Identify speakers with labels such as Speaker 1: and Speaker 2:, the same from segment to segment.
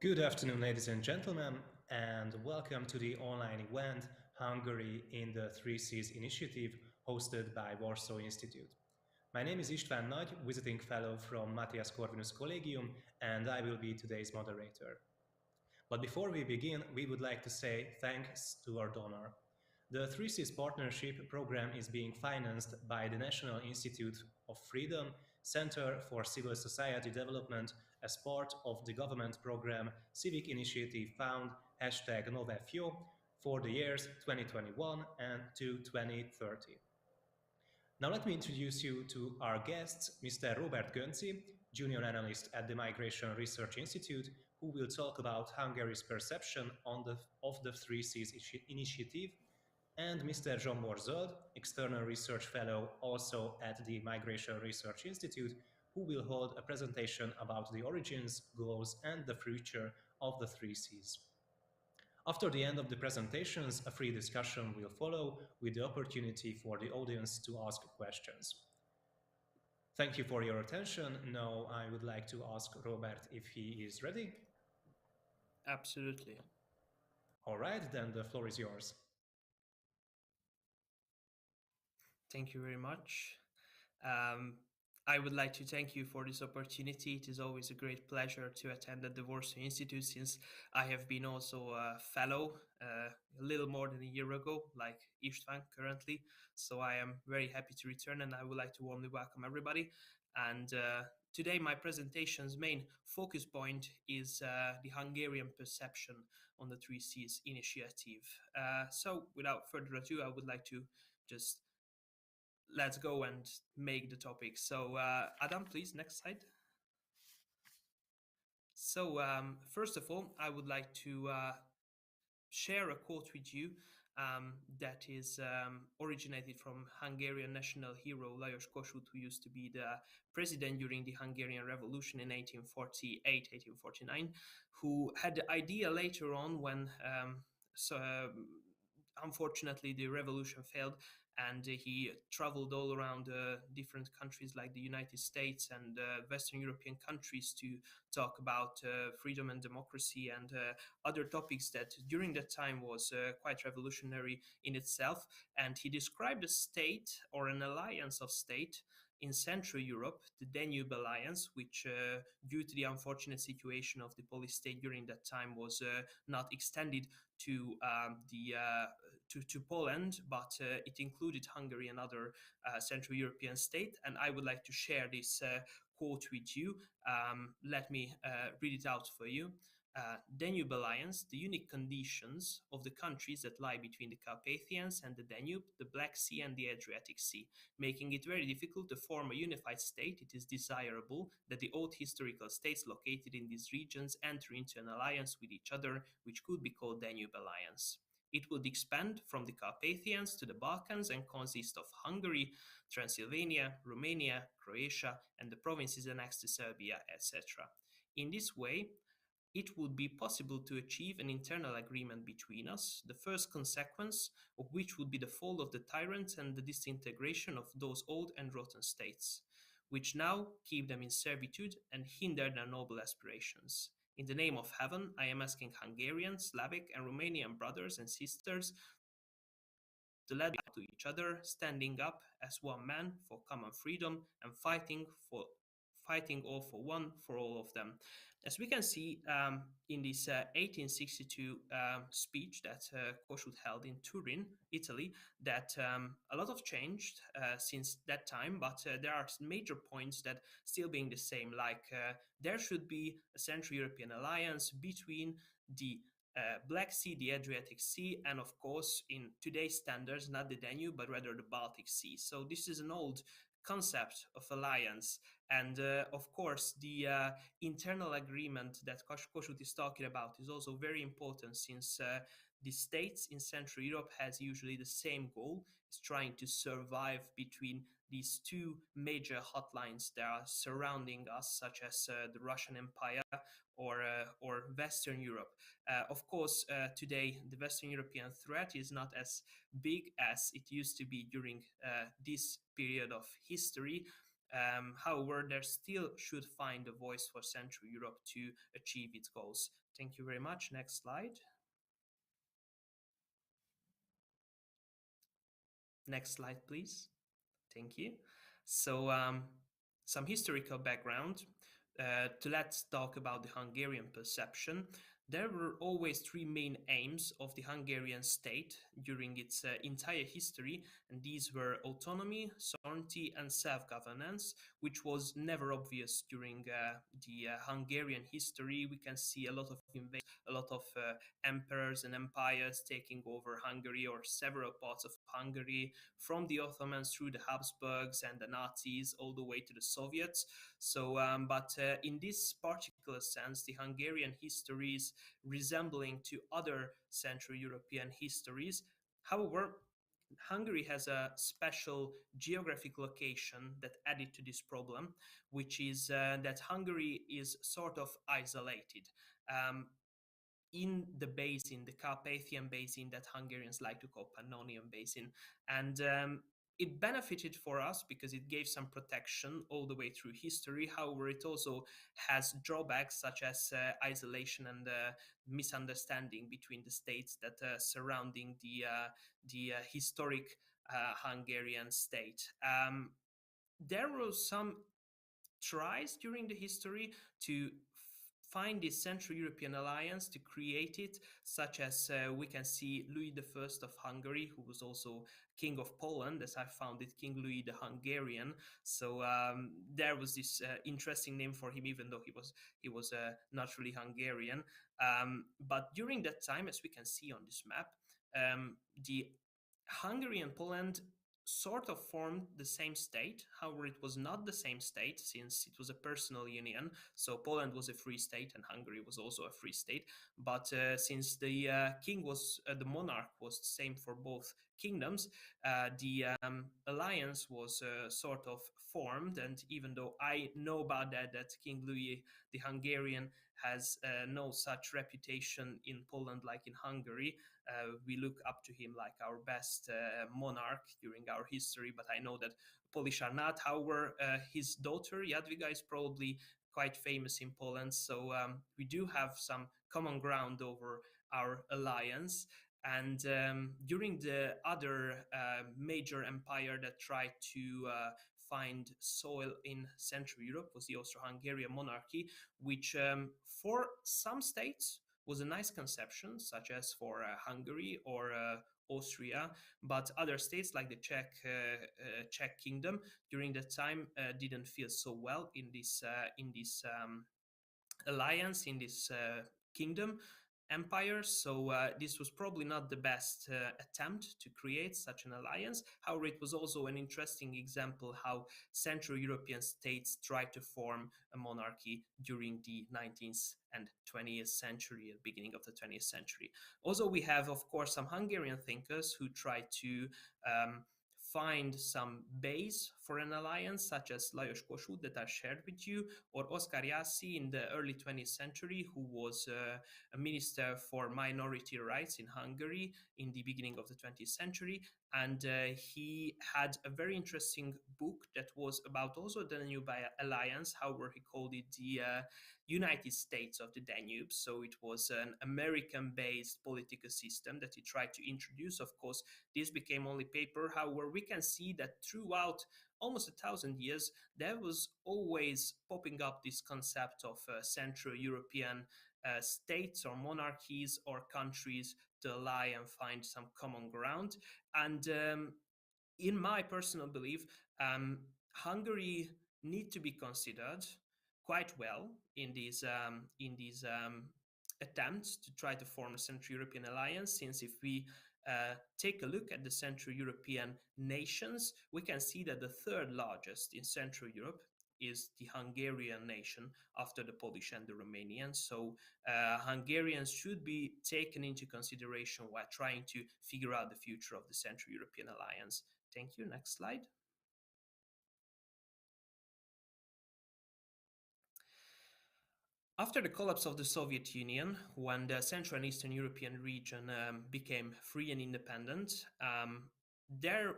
Speaker 1: Good afternoon, ladies and gentlemen, and welcome to the online event Hungary in the Three Seas initiative hosted by Warsaw Institute. My name is István Nagy, visiting fellow from Matthias Corvinus Collegium, and I will be today's moderator. But before we begin, we would like to say thanks to our donor. The Three Seas Partnership Program is being financed by the National Institute of Freedom Center for Civil Society Development as part of the government program Civic Initiative Found #NoveFio for the years 2021 and to 2030. Now let me introduce you to our guests, Mr. Robert Gönci, Junior Analyst at the Migration Research Institute, who will talk about Hungary's perception of the Three Seas initiative, and Mr. Zsombor Zöld, External Research Fellow also at the Migration Research Institute, who will hold a presentation about the origins, goals, and the future of the Three Seas. After the end of the presentations, a free discussion will follow with the opportunity for the audience to ask questions. Thank you for your attention. Now I would like to ask Robert if he is ready.
Speaker 2: Absolutely.
Speaker 1: All right, then the floor is yours.
Speaker 2: Thank you very much. Um, I would like to thank you for this opportunity. It is always a great pleasure to attend at the Warsaw Institute since I have been also a fellow a little more than a year ago, like István currently. So I am very happy to return and I would like to warmly welcome everybody. And today my presentation's main focus point is the Hungarian perception on the Three Seas initiative. So without further ado, I would like to just let's go and make the topic. So, Adam, please, next slide. So, first of all, I would like to share a quote with you that is originated from Hungarian national hero Lajos Kossuth, who used to be the president during the Hungarian Revolution in 1848, 1849, who had the idea later on when unfortunately the revolution failed and he traveled all around different countries like the United States and Western European countries to talk about freedom and democracy and other topics that during that time was quite revolutionary in itself. And he described a state or an alliance of state in Central Europe, the Danube Alliance, which, due to the unfortunate situation of the Polish state during that time, was not extended to to Poland, but it included Hungary and other Central European states. And I would like to share this quote with you. Let me read it out for you. Danube Alliance, the unique conditions of the countries that lie between the Carpathians and the Danube, the Black Sea and the Adriatic Sea, making it very difficult to form a unified state. It is desirable that the old historical states located in these regions enter into an alliance with each other, which could be called Danube Alliance. It would expand from the Carpathians to the Balkans and consist of Hungary, Transylvania, Romania, Croatia, and the provinces annexed to Serbia, etc. In this way, it would be possible to achieve an internal agreement between us, the first consequence of which would be the fall of the tyrants and the disintegration of those old and rotten states, which now keep them in servitude and hinder their noble aspirations. In the name of heaven, I am asking Hungarian, Slavic, and Romanian brothers and sisters to let to each other, standing up as one man for common freedom and fighting all for one for all of them. As we can see in this 1862 speech that Kossuth held in Turin, Italy, that a lot of changed since that time, but there are major points that still being the same, like there should be a Central European alliance between the Black Sea, the Adriatic Sea, and of course, in today's standards, not the Danube, but rather the Baltic Sea. So this is an old concept of alliance. And of course, the internal agreement that Kossuth is talking about is also very important since the states in Central Europe has usually the same goal, is trying to survive between these two major hotlines that are surrounding us, such as the Russian Empire or Western Europe. Of course, today the Western European threat is not as big as it used to be during this period of history. However, there still should find a voice for Central Europe to achieve its goals. Thank you very much. Next slide. Next slide, please. Thank you. So, some historical background. Let's talk about the Hungarian perception. There were always three main aims of the Hungarian state during its entire history, and these were autonomy, sovereignty, and self-governance, which was never obvious during the Hungarian history. We can see a lot of invasions, a lot of emperors and empires taking over Hungary or several parts of Hungary, from the Ottomans through the Habsburgs and the Nazis all the way to the Soviets. So, but in this particular sense, the Hungarian history is resembling to other Central European histories. However, Hungary has a special geographic location that added to this problem, which is that Hungary is sort of isolated. In the basin, the Carpathian Basin that Hungarians like to call Pannonian Basin. And it benefited for us because it gave some protection all the way through history. However, it also has drawbacks such as isolation and misunderstanding between the states that are surrounding the historic Hungarian state. There were some tries during the history to find this Central European alliance, to create it, such as we can see Louis I of Hungary, who was also King of Poland, as I found it, King Louis the Hungarian. So there was this interesting name for him, even though he was not really Hungarian. But during that time, as we can see on this map, the Hungary and Poland sort of formed the same state. However, it was not the same state since it was a personal union. So Poland was a free state and Hungary was also a free state. But since the king was, the monarch was the same for both kingdoms, the alliance was sort of formed. And even though I know about that King Louis the Hungarian has no such reputation in Poland like in Hungary, we look up to him like our best monarch during our history, but I know that Polish are not. However, his daughter Jadwiga is probably quite famous in Poland, so we do have some common ground over our alliance. And during the other major empire that tried to find soil in Central Europe was the Austro-Hungarian monarchy, which for some states was a nice conception, such as for Hungary or Austria, but other states like the Czech Kingdom during that time didn't feel so well in this alliance, in this kingdom empire. So this was probably not the best attempt to create such an alliance. However, it was also an interesting example how Central European states tried to form a monarchy during the 19th and 20th century, at the beginning of the 20th century. Also, we have, of course, some Hungarian thinkers who tried to find some base for an alliance, such as Lajos Kossuth that I shared with you, or Oskar Jászai in the early 20th century, who was a minister for minority rights in Hungary in the beginning of the 20th century. And he had a very interesting book that was about also the Danube Alliance. However, he called it the United States of the Danube. So it was an American-based political system that he tried to introduce. Of course, this became only paper. However, we can see that throughout almost 1,000 years, there was always popping up this concept of Central European states or monarchies or countries to ally and find some common ground. And in my personal belief, Hungary need to be considered quite well in these attempts to try to form a Central European alliance. Since if we take a look at the Central European nations, we can see that the third largest in Central Europe is the Hungarian nation after the Polish and the Romanian. So Hungarians should be taken into consideration while trying to figure out the future of the Central European alliance. Thank you. Next slide. After the collapse of the Soviet Union, when the Central and Eastern European region became free and independent, there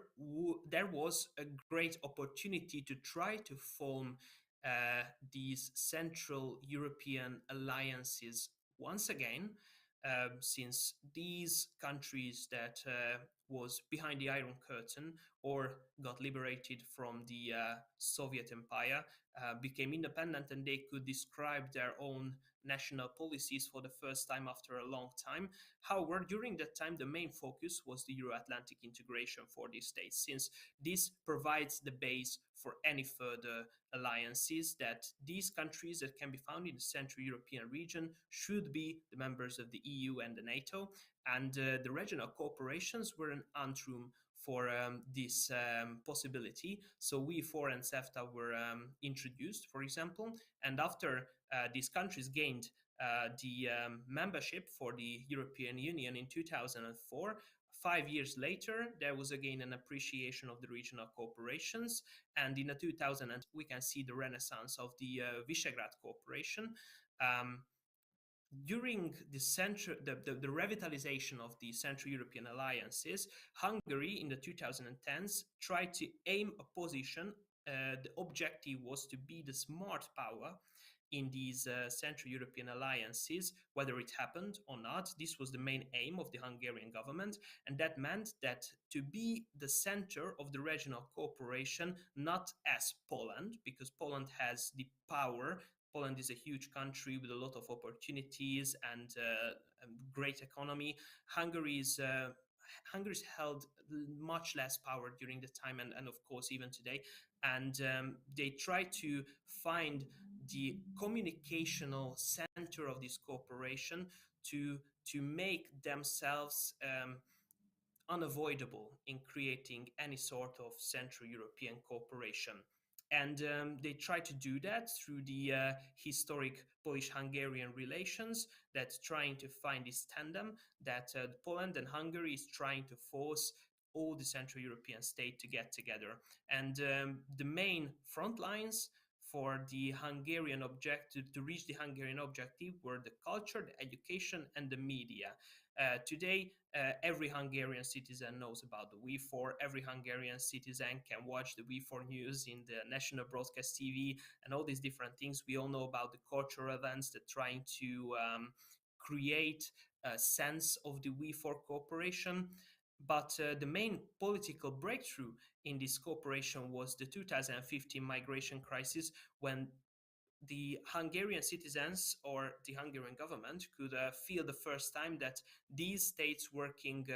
Speaker 2: was a great opportunity to try to form these Central European alliances once again, since these countries that was behind the Iron Curtain or got liberated from the Soviet Empire became independent, and they could describe their own national policies for the first time after a long time. However, during that time, the main focus was the Euro-Atlantic integration for these states, since this provides the base for any further alliances that these countries that can be found in the Central European region should be the members of the EU and the NATO. And the regional corporations were an antrum for this possibility. So we4 and CEFTA were introduced, for example, and after these countries gained the membership for the European Union in 2004, 5 years later, there was again an appreciation of the regional corporations, and in the 2000s, we can see the renaissance of the Visegrad cooperation. During the revitalization of the Central European alliances, Hungary in the 2010s tried to aim a position. The objective was to be the smart power in these Central European alliances. Whether it happened or not, this was the main aim of the Hungarian government, and that meant that to be the center of the regional cooperation, not as Poland, because Poland has the power. Poland is a huge country with a lot of opportunities and a great economy. Hungary's held much less power during the time, and of course even today. And they try to find the communicational center of this cooperation to make themselves unavoidable in creating any sort of Central European cooperation. And they try to do that through the historic Polish-Hungarian relations, that's trying to find this tandem that Poland and Hungary is trying to force all the Central European states to get together. And the main front lines for the Hungarian objective, to reach the Hungarian objective, were the culture, the education, and the media. Today, every Hungarian citizen knows about the V4. Every Hungarian citizen can watch the V4 news in the national broadcast TV and all these different things. We all know about the cultural events that trying to create a sense of the V4 cooperation. But the main political breakthrough in this cooperation was the 2015 migration crisis, when the Hungarian citizens or the Hungarian government could feel the first time that these states working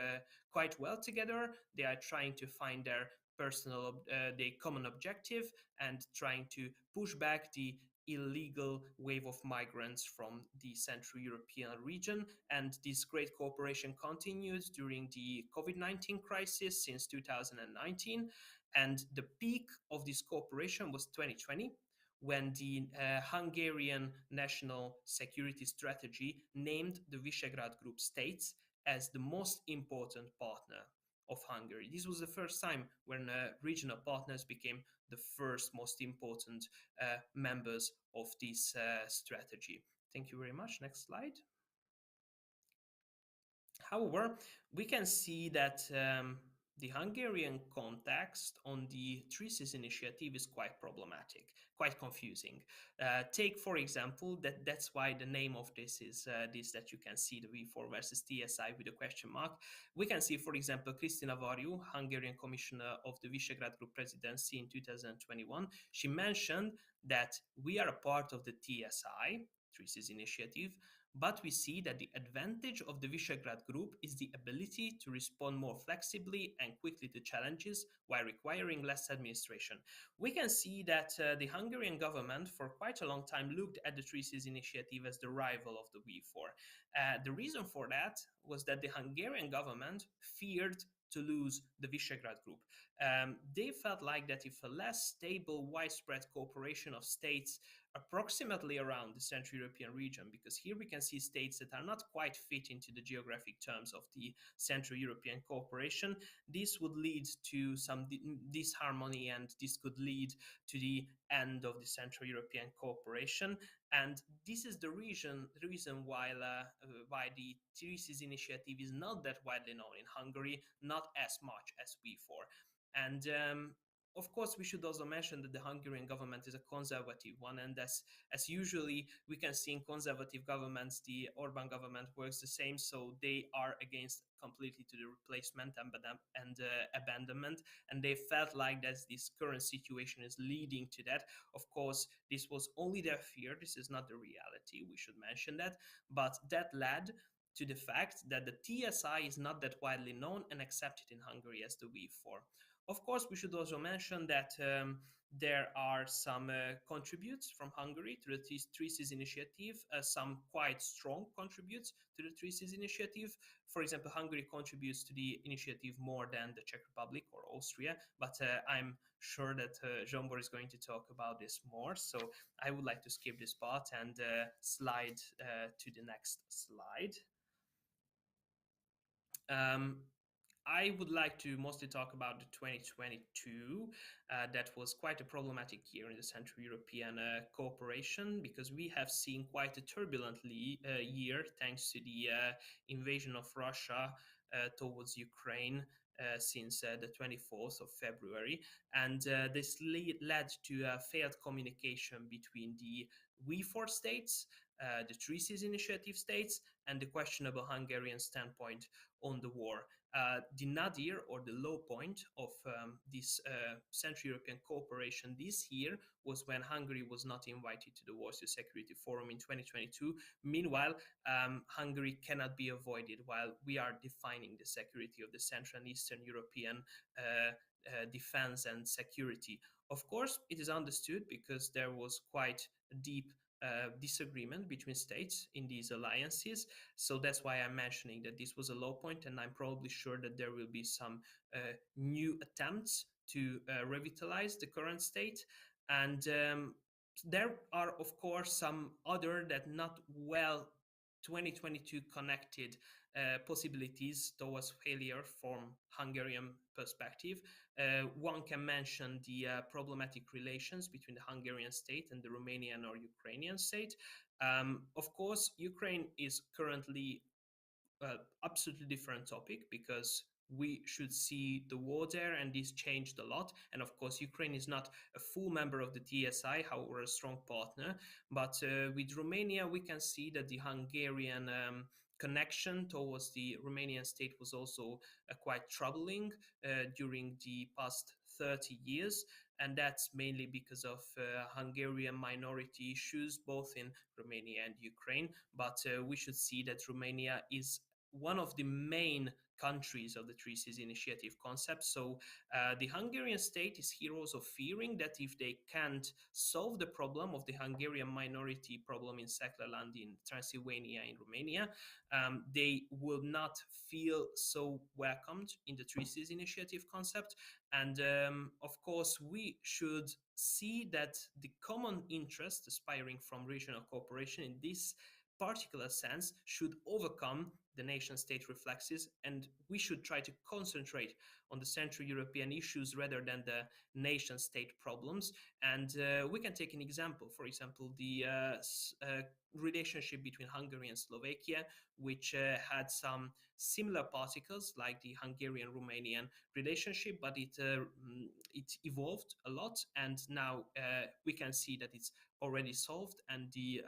Speaker 2: quite well together. They are trying to find their their common objective and trying to push back the illegal wave of migrants from the Central European region. And this great cooperation continued during the COVID-19 crisis since 2019. And the peak of this cooperation was 2020, when the Hungarian National Security Strategy named the Visegrad Group states as the most important partner of Hungary. This was the first time when regional partners became the first most important members of this strategy. Thank you very much. Next slide. However, we can see that the Hungarian context on the Three Seas initiative is quite problematic, quite confusing. Take, for example, that's why the name of this is this that you can see, the V4 versus TSI with a question mark. We can see, for example, Kristina Varjú, Hungarian Commissioner of the Visegrad Group Presidency in 2021. She mentioned that we are a part of the TSI, Three Seas initiative, but we see that the advantage of the Visegrad Group is the ability to respond more flexibly and quickly to challenges while requiring less administration. We can see that the Hungarian government for quite a long time looked at the Three Seas initiative as the rival of the V4. The reason for that was that the Hungarian government feared to lose the Visegrad Group. They felt like that if a less stable, widespread cooperation of states approximately around the Central European region, because here we can see states that are not quite fit into the geographic terms of the Central European cooperation, this would lead to some disharmony, and this could lead to the end of the Central European cooperation. And this is the reason why the Three Seas initiative is not that widely known in Hungary, not as much as V4. And of course, we should also mention that the Hungarian government is a conservative one, and as usually we can see in conservative governments, the Orban government works the same, so they are against completely to the replacement and abandonment, and they felt like that this current situation is leading to that. Of course, this was only their fear. This is not the reality. We should mention that, but that led to the fact that the TSI is not that widely known and accepted in Hungary as the V4. Of course, we should also mention that there are some contributes from Hungary to the Three Seas Initiative, some quite strong contributes to the Three Seas Initiative. For example, Hungary contributes to the initiative more than the Czech Republic or Austria, but I'm sure that Zsombor is going to talk about this more, so I would like to skip this part and slide to the next slide. Um, I would like to mostly talk about the 2022. That was quite a problematic year in the Central European cooperation, because we have seen quite a turbulent year thanks to the invasion of Russia towards Ukraine since the 24th of February. And this led to a failed communication between the V4 states, the Three Seas Initiative states, and the questionable Hungarian standpoint on the war. The nadir, or the low point of this Central European cooperation this year, was when Hungary was not invited to the Warsaw Security Forum in 2022. Meanwhile, Hungary cannot be avoided while we are defining the security of the Central and Eastern European defense and security. Of course, it is understood because there was quite a deep disagreement between states in these alliances. So that's why I'm mentioning that this was a low point, and I'm probably sure that there will be some new attempts to revitalize the current state. And there are, of course, some other that not well 2022 connected possibilities towards failure from Hungarian perspective. One can mention the problematic relations between the Hungarian state and the Romanian or Ukrainian state. Of course, Ukraine is currently absolutely different topic, because we should see the war there, and this changed a lot. And of course, Ukraine is not a full member of the TSI, however, a strong partner. But with Romania, we can see that the Hungarian connection towards the Romanian state was also quite troubling during the past 30 years. And that's mainly because of Hungarian minority issues, both in Romania and Ukraine. But we should see that Romania is one of the main countries of the Three Seas Initiative concept. So the Hungarian state is here also fearing that if they can't solve the problem of the Hungarian minority problem in Szeklerland, in Transylvania, in Romania, they will not feel so welcomed in the Three Seas Initiative concept. And of course, we should see that the common interest aspiring from regional cooperation in this particular sense should overcome the nation state reflexes, and we should try to concentrate on the Central European issues rather than the nation state problems. And we can take an example, for example, the relationship between Hungary and Slovakia, which had some similar particles like the Hungarian-Romanian relationship, but it evolved a lot, and now we can see that it's already solved, and the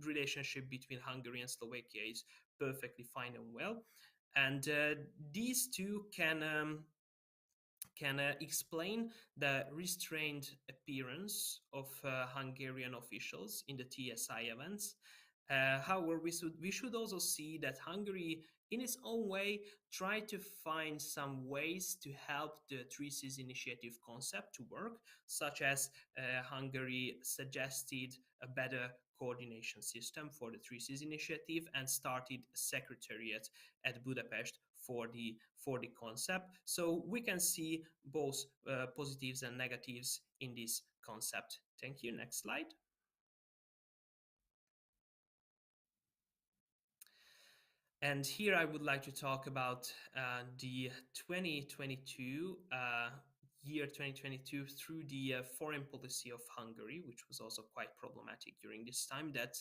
Speaker 2: relationship between Hungary and Slovakia is perfectly fine and well. And these two can explain the restrained appearance of Hungarian officials in the TSI events. However, we should also see that Hungary, in its own way, tried to find some ways to help the Three Seas Initiative concept to work, such as Hungary suggested a better coordination system for the Three Seas Initiative and started a secretariat at Budapest for the concept. So we can see both positives and negatives in this concept. Thank you. Next slide. And here I would like to talk about the 2022 year 2022 through the foreign policy of Hungary, which was also quite problematic during this time. That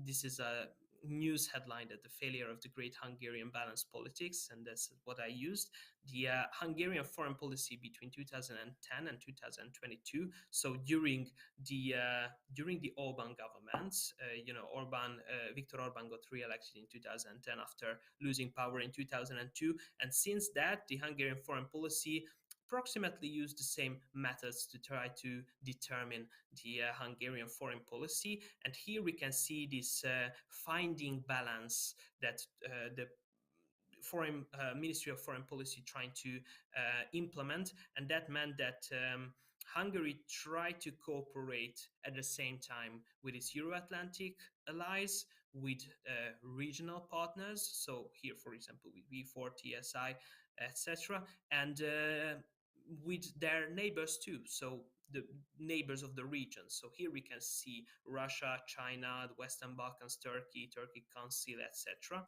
Speaker 2: this is a news headline that the failure of the great Hungarian balance politics, and that's what I used. The Hungarian foreign policy between 2010 and 2022. So during the Orban government, Viktor Orban got re-elected in 2010 after losing power in 2002, and since that, the Hungarian foreign policy approximately use the same methods to try to determine the Hungarian foreign policy. And here we can see this finding balance that the foreign Ministry of Foreign Policy trying to implement, and that meant that Hungary tried to cooperate at the same time with its Euro-Atlantic allies, with regional partners. So here, for example, with V4, TSI, etc., and with their neighbors too. So the neighbors of the region. So here we can see Russia, China, the Western Balkans, Turkey Council, etc.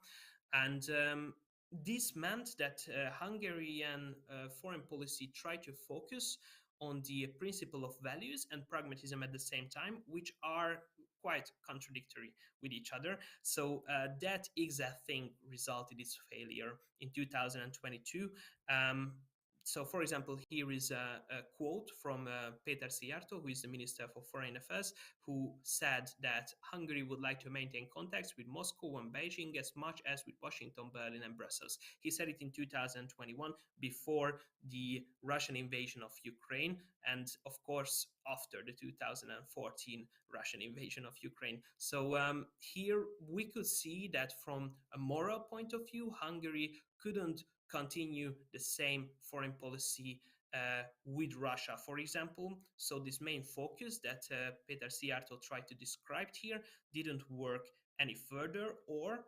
Speaker 2: And this meant that Hungarian foreign policy tried to focus on the principle of values and pragmatism at the same time, which are quite contradictory with each other. So that exact thing resulted in its failure in 2022. So, for example, here is a quote from Péter Szijjártó, who is the Minister for Foreign Affairs, who said that Hungary would like to maintain contacts with Moscow and Beijing as much as with Washington, Berlin, and Brussels. He said it in 2021, before the Russian invasion of Ukraine, and of course, after the 2014 Russian invasion of Ukraine. So here we could see that from a moral point of view, Hungary couldn't continue the same foreign policy with Russia, for example. So this main focus that Péter Szijjártó tried to describe here didn't work any further, or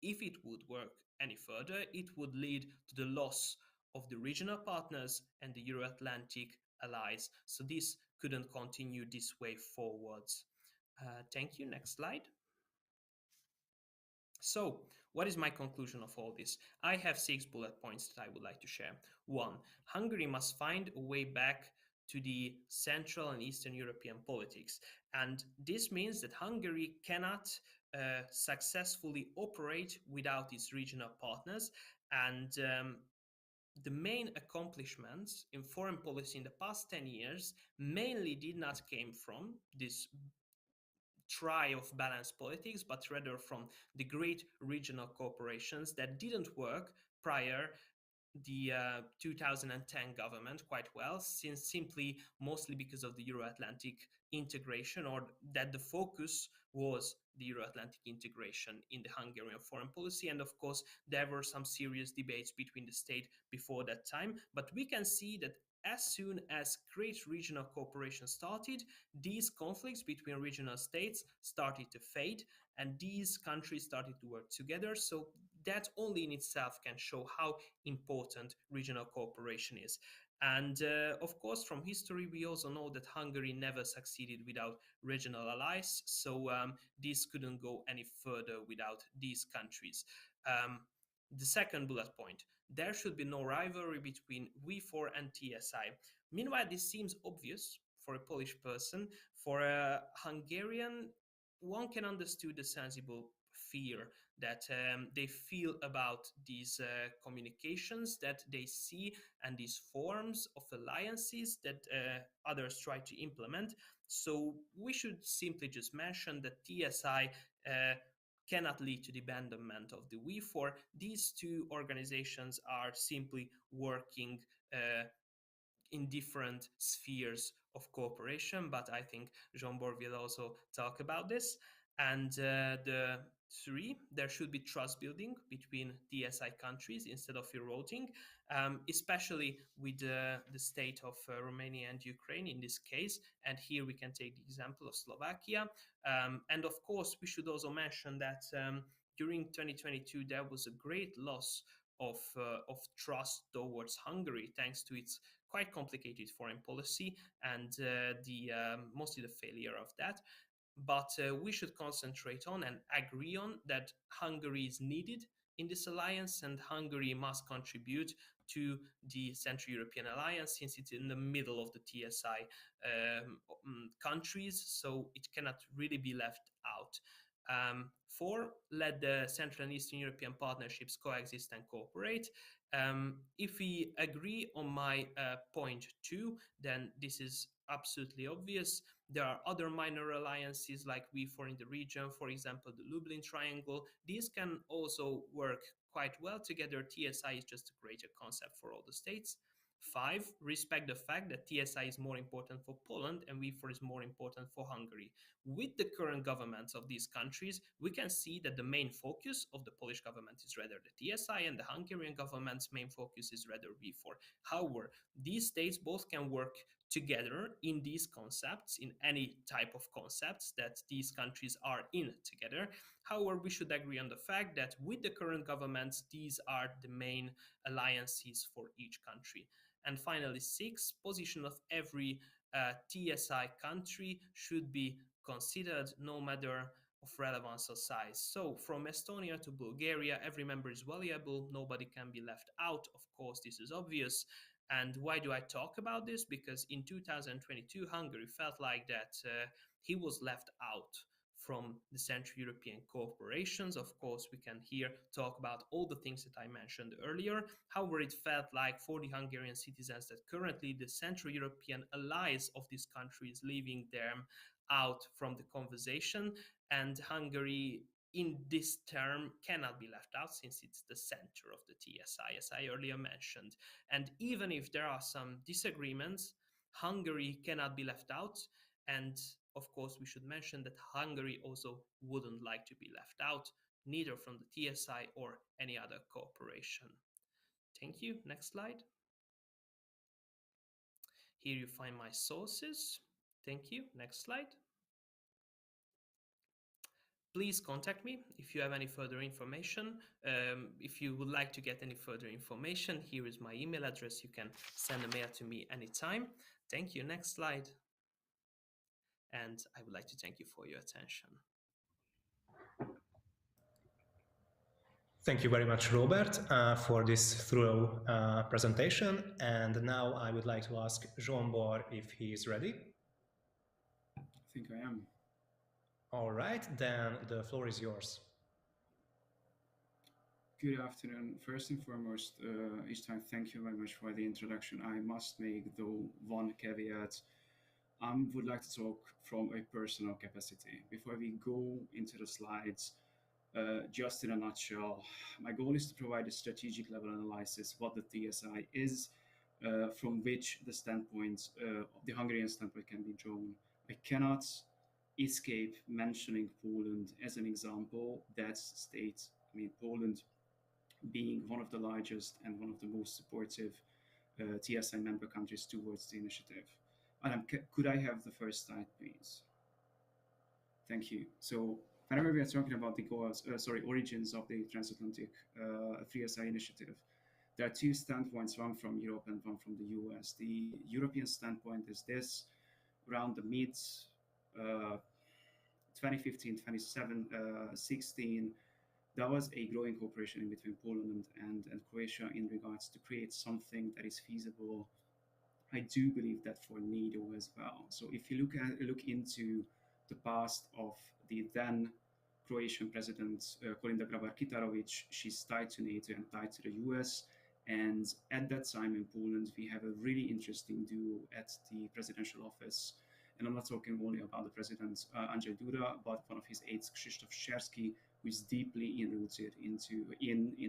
Speaker 2: if it would work any further, it would lead to the loss of the regional partners and the Euro-Atlantic allies. So this couldn't continue this way forwards. Thank you. Next slide. So, what is my conclusion of all this? I have 6 bullet points that I would like to share. 1. Hungary must find a way back to the Central and Eastern European politics. And this means that Hungary cannot successfully operate without its regional partners. And the main accomplishments in foreign policy in the past 10 years mainly did not came from this try of balanced politics, but rather from the great regional cooperations that didn't work prior the 2010 government quite well, since simply mostly because of the Euro-Atlantic integration, or that the focus was the Euro-Atlantic integration in the Hungarian foreign policy. And of course, there were some serious debates between the state before that time. But we can see that as soon as great regional cooperation started, these conflicts between regional states started to fade, and these countries started to work together. So that only in itself can show how important regional cooperation is. And of course, from history, we also know that Hungary never succeeded without regional allies. So this couldn't go any further without these countries. The second bullet point, there should be no rivalry between V4 and TSI. Meanwhile, this seems obvious for a Polish person. For a Hungarian, one can understand the sensible fear that they feel about these communications that they see and these forms of alliances that others try to implement. So we should simply just mention that TSI cannot lead to the abandonment of the V4. These two organizations are simply working in different spheres of cooperation, but I think Jean-Bor will also talk about this. And the 3, there should be trust building between TSI countries instead of eroding, especially with the state of Romania and Ukraine in this case. And here we can take the example of Slovakia. And of course, we should also mention that during 2022, there was a great loss of trust towards Hungary, thanks to its quite complicated foreign policy and mostly the failure of that. But we should concentrate on and agree on that Hungary is needed in this alliance, and Hungary must contribute to the Central European Alliance, since it's in the middle of the TSI countries, so it cannot really be left out. 4, let the Central and Eastern European partnerships coexist and cooperate. If we agree on my point 2, then this is absolutely obvious. There are other minor alliances like V4 in the region, for example, the Lublin Triangle. These can also work quite well together. TSI is just a greater concept for all the states. 5, respect the fact that TSI is more important for Poland and V4 is more important for Hungary. With the current governments of these countries, we can see that the main focus of the Polish government is rather the TSI and the Hungarian government's main focus is rather V4. However, these states both can work together in these concepts, in any type of concepts that these countries are in together. However, we should agree on the fact that with the current governments, these are the main alliances for each country. And finally, 6, position of every TSI country should be considered no matter of relevance or size. So from Estonia to Bulgaria, every member is valuable, nobody can be left out. Of course, this is obvious. And why do I talk about this? Because in 2022, Hungary felt like that he was left out from the Central European corporations. Of course, we can here talk about all the things that I mentioned earlier. However, it felt like for the Hungarian citizens that currently the Central European allies of this country is leaving them out from the conversation, and Hungary in this term cannot be left out since it's the center of the TSI, as I earlier mentioned. And even if there are some disagreements, Hungary cannot be left out. And of course, we should mention that Hungary also wouldn't like to be left out, neither from the TSI or any other cooperation. Thank you. Next slide. Here you find my sources. Thank you. Next slide. Please contact me if you have any further information. If you would like to get any further information, here is my email address. You can send a mail to me anytime. Thank you. Next slide. And I would like to thank you for your attention.
Speaker 1: Thank you very much, Robert, for this thorough presentation. And now I would like to ask Zsombor if he is ready.
Speaker 3: I think I am.
Speaker 1: All right, then the floor is yours.
Speaker 3: Good afternoon. First and foremost, István, thank you very much for the introduction. I must make, though, one caveat. I would like to talk from a personal capacity. Before we go into the slides, just in a nutshell, my goal is to provide a strategic level analysis what the TSI is, from which the standpoint, the Hungarian standpoint can be drawn. I cannot escape mentioning Poland as an example. That state, I mean, Poland being one of the largest and one of the most supportive TSI member countries towards the initiative. Adam, could I have the first slide, please? Thank you. So whenever we are talking about the goals, origins of the transatlantic 3SI initiative, there are two standpoints, one from Europe and one from the US. The European standpoint is this: around the mid 2015, 2016, there was a growing cooperation in between Poland and Croatia in regards to create something that is feasible. I do believe that for NATO as well. So if you look into the past of the then Croatian president, Kolinda Grabar-Kitarović, she's tied to NATO and tied to the US. And at that time in Poland, we have a really interesting duo at the presidential office. And I'm not talking only about the president, Andrzej Duda, but one of his aides, Krzysztof Szczerski, who is deeply enrooted in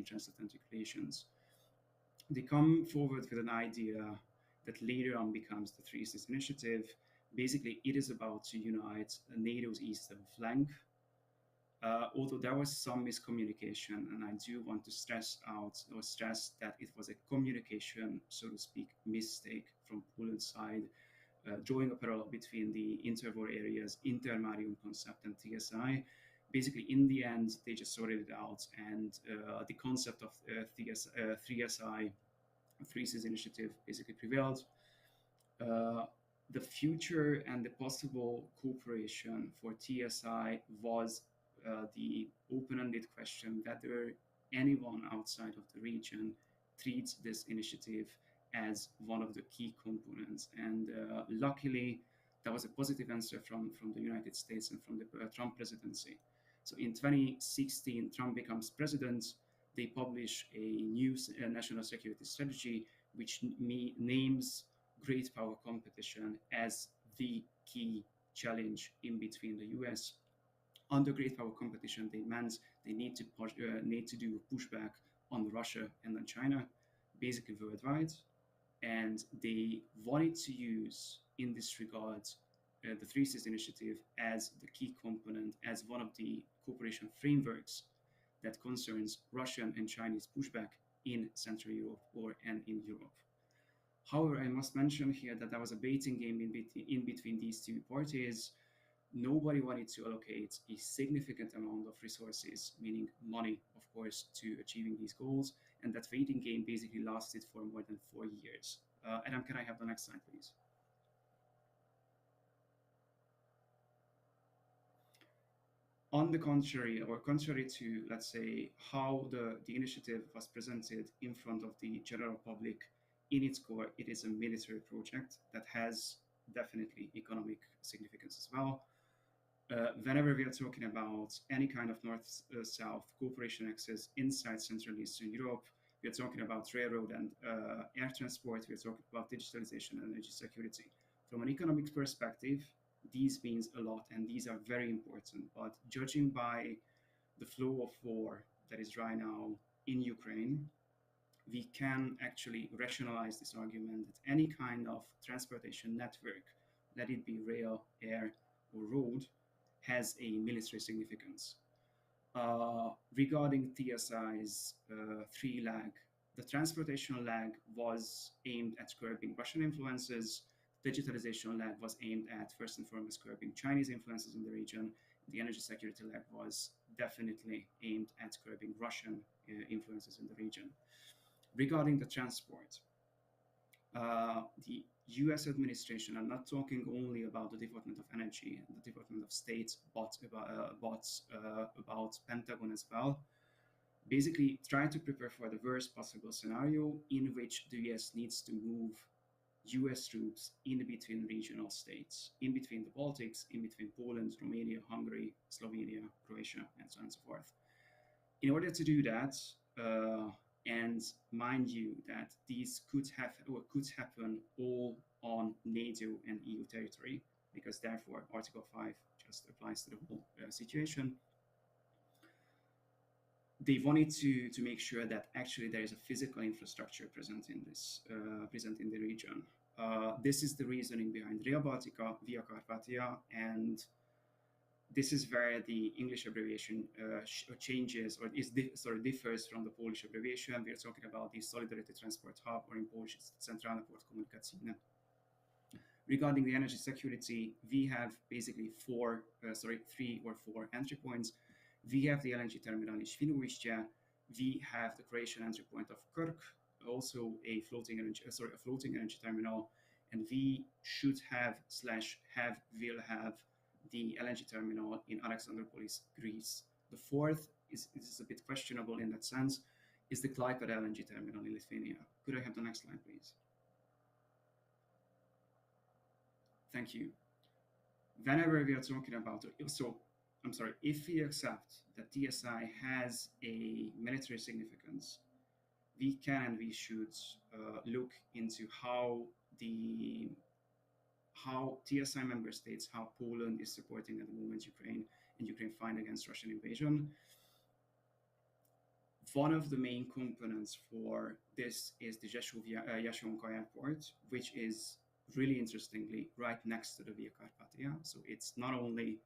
Speaker 3: transatlantic relations. They come forward with an idea that later on becomes the Three Seas Initiative. Basically, it is about to unite NATO's eastern flank. Although there was some miscommunication, and I do want to stress that it was a communication, so to speak, mistake from Poland's side, drawing a parallel between the interwar areas, Intermarium concept, and TSI. Basically, in the end, they just sorted it out, and the concept of 3SI, Three Seas Initiative, basically prevailed. The future and the possible cooperation for TSI was the open-ended question whether anyone outside of the region treats this initiative as one of the key components. And luckily, there was a positive answer from the United States and from the Trump presidency. So in 2016, Trump becomes president. They publish a new national security strategy, which names great power competition as the key challenge in between the US. Under great power competition, they meant they need to do a pushback on Russia and on China, basically worldwide, and they wanted to use, in this regard, the Three Seas Initiative as the key component, as one of the cooperation frameworks that concerns Russian and Chinese pushback in Central Europe and in Europe. However, I must mention here that there was a baiting game in between these two parties. Nobody wanted to allocate a significant amount of resources, meaning money, of course, to achieving these goals. And that waiting game basically lasted for more than 4 years. Adam, can I have the next slide, please? On the contrary, or contrary to, let's say, how the initiative was presented in front of the general public, in its core, it is a military project that has definitely economic significance as well. Whenever we are talking about any kind of north-south cooperation access inside Central and Eastern Europe, we are talking about railroad and air transport, we are talking about digitalization and energy security. From an economic perspective, these means a lot and these are very important. But judging by the flow of war that is right now in Ukraine, we can actually rationalize this argument that any kind of transportation network, let it be rail, air, or road, has a military significance. Regarding TSI's 3 leg, the transportation leg was aimed at curbing Russian influences. Digitalization leg was aimed at, first and foremost, curbing Chinese influences in the region. The energy security leg was definitely aimed at curbing Russian influences in the region. Regarding the transport, the US administration are not talking only about the Department of Energy and the Department of State, but about Pentagon as well. Basically, try to prepare for the worst possible scenario in which the US needs to move US troops in between regional states, in between the Baltics, in between Poland, Romania, Hungary, Slovenia, Croatia, and so on and so forth. In order to do that, and mind you that these could happen all on NATO and EU territory, because therefore Article 5 just applies to the whole situation. They wanted to make sure that actually there is a physical infrastructure present in this present in the region. This is the reasoning behind Rail Baltica, Via Carpathia, and this is where the English abbreviation changes, or differs from the Polish abbreviation. We are talking about the Solidarity Transport Hub, or in Polish, it's Centralna Port Komunikacyjne. Regarding the energy security, we have basically 3 or 4 entry points. We have the LNG terminal in Świnoujście. We have the Croatian entry point of Krk, also a floating energy terminal, and we should will have the LNG terminal in Alexandroupolis, Greece. The fourth is a bit questionable in that sense, is the Clyded LNG terminal in Lithuania. Could I have the next slide, please? Thank you. Whenever we are talking about, if we accept that TSI has a military significance, we can and we should look into how TSI member states, how Poland is supporting at the moment Ukraine and Ukraine fight against Russian invasion. One of the main components for this is the Jastrzębie airport, which is really interestingly right next to the Via Carpathia. So it's not only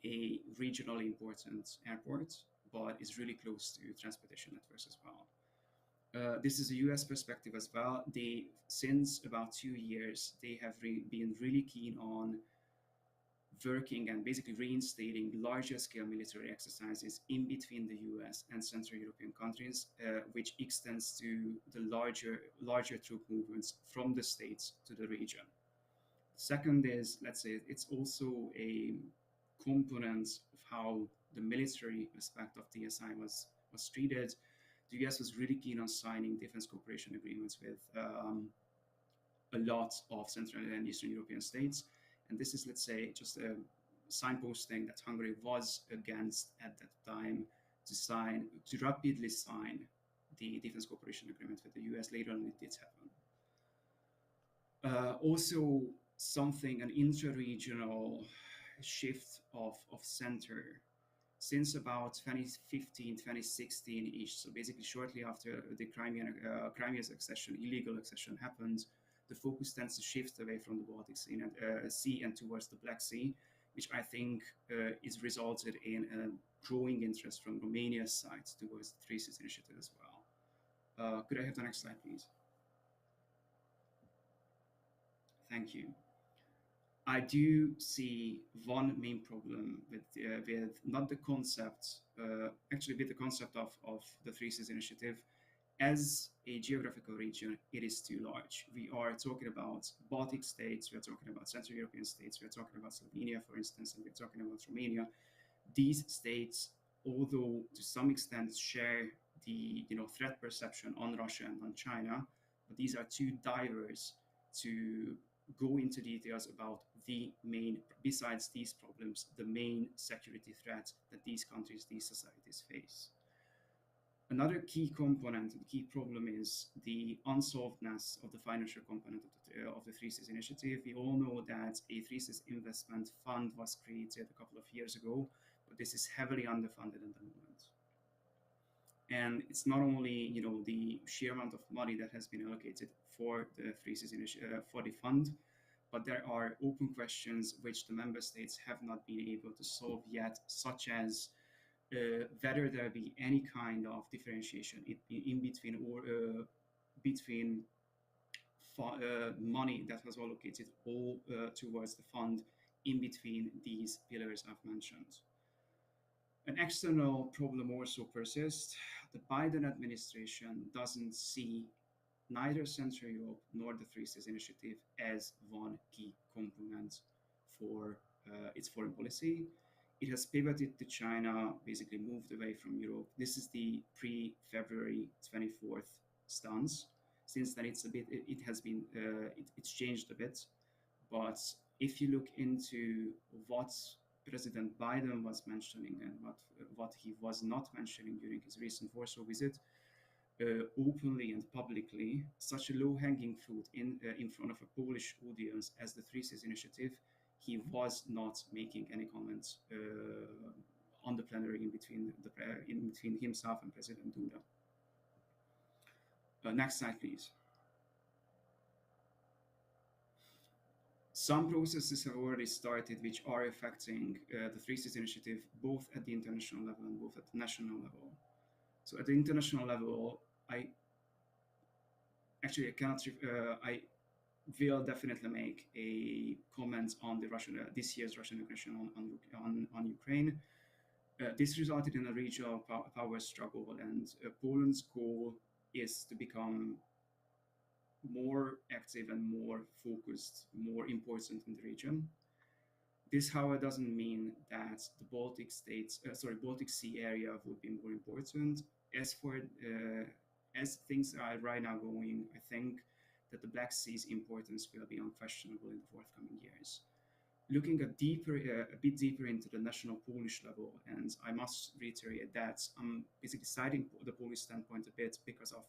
Speaker 3: a regionally important airport, but is really close to transportation networks as well. This is a US perspective as well. Since about 2 years, they have been really keen on working and basically reinstating larger scale military exercises in between the US and Central European countries, which extends to the larger troop movements from the states to the region. Second is, let's say, it's also a component of how the military aspect of TSI was treated. The US was really keen on signing defense cooperation agreements with a lot of Central and Eastern European states. And this is, let's say, just signposting that Hungary was against at that time to rapidly sign the defense cooperation agreement with the US. Later on, it did happen. Also, an inter-regional shift of center since about 2015, 2016-ish. So basically, shortly after the Crimea's accession, illegal accession happened, the focus tends to shift away from the Baltic Sea and towards the Black Sea, which I think is resulted in a growing interest from Romania's side towards the Three Seas Initiative as well. Could I have the next slide, please? Thank you. I do see one main problem with not the concept, actually with the concept of the Three Seas Initiative. As a geographical region, it is too large. We are talking about Baltic states, we are talking about Central European states, we are talking about Slovenia, for instance, and we are talking about Romania. These states, although to some extent share the threat perception on Russia and on China, but these are too diverse to go into details about the main, besides these problems, the main security threats that these countries, these societies face. Another key component, the key problem is the unsolvedness of the financial component of the Three Seas Initiative. We all know that a Three Seas investment fund was created a couple of years ago, but this is heavily underfunded at the moment. And it's not only the sheer amount of money that has been allocated for the Three Seas Initiative for the fund, but there are open questions which the member states have not been able to solve yet, such as whether there be any kind of differentiation in between or between money that was allocated all towards the fund in between these pillars I've mentioned. An external problem also persists. The Biden administration doesn't see neither Central Europe nor the Three Seas Initiative as one key component for its foreign policy. It has pivoted to China, basically moved away from Europe. This is the pre-February 24th stance. Since then, it's changed a bit. But if you look into what President Biden was mentioning and what he was not mentioning during his recent Warsaw visit, openly and publicly, such a low-hanging fruit in front of a Polish audience as the Three Seas Initiative, he was not making any comments on the plenary in between himself and President Duda. Next slide, please. Some processes have already started which are affecting the Three Seas Initiative both at the international level and both at the national level. So at the international level, I will definitely make a comment on the this year's Russian aggression on Ukraine. This resulted in a regional power struggle, and Poland's goal is to become more active and more focused, more important in the region. This, however, doesn't mean that the Baltic Sea area would be more important. As things are right now going, I think that the Black Sea's importance will be unquestionable in the forthcoming years. Looking a bit deeper into the national Polish level, and I must reiterate that I'm basically citing the Polish standpoint a bit because of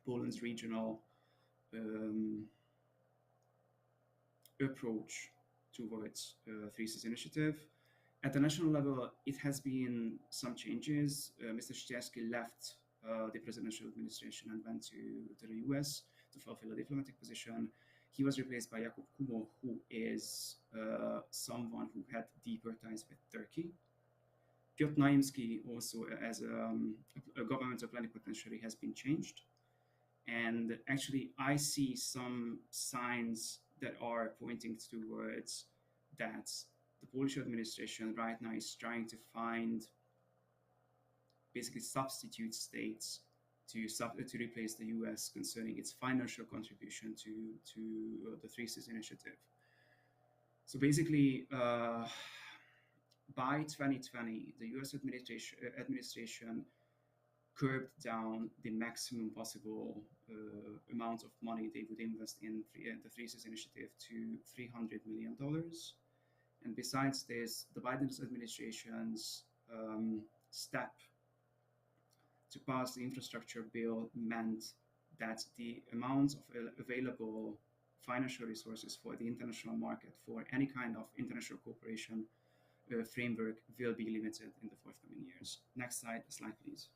Speaker 3: Poland's regional approach towards Three Seas Initiative. At the national level, it has been some changes. Mr. Szczerski left the presidential administration and went to the US to fulfill a diplomatic position. He was replaced by Jakub Kumo, who is someone who had deeper ties with Turkey. Piotr Naimski also, as a governmental plenipotentiary, has been changed. And actually, I see some signs that are pointing towards that the Polish administration right now is trying to find basically substitute states to replace the US concerning its financial contribution to the Three Seas Initiative. So basically, by 2020, the US administration curbed down the maximum possible amount of money they would invest in the Three Seas Initiative to $300 million. And besides this, the Biden administration's step to pass the infrastructure bill meant that the amount of available financial resources for the international market for any kind of international cooperation framework will be limited in the forthcoming years. Next slide, please.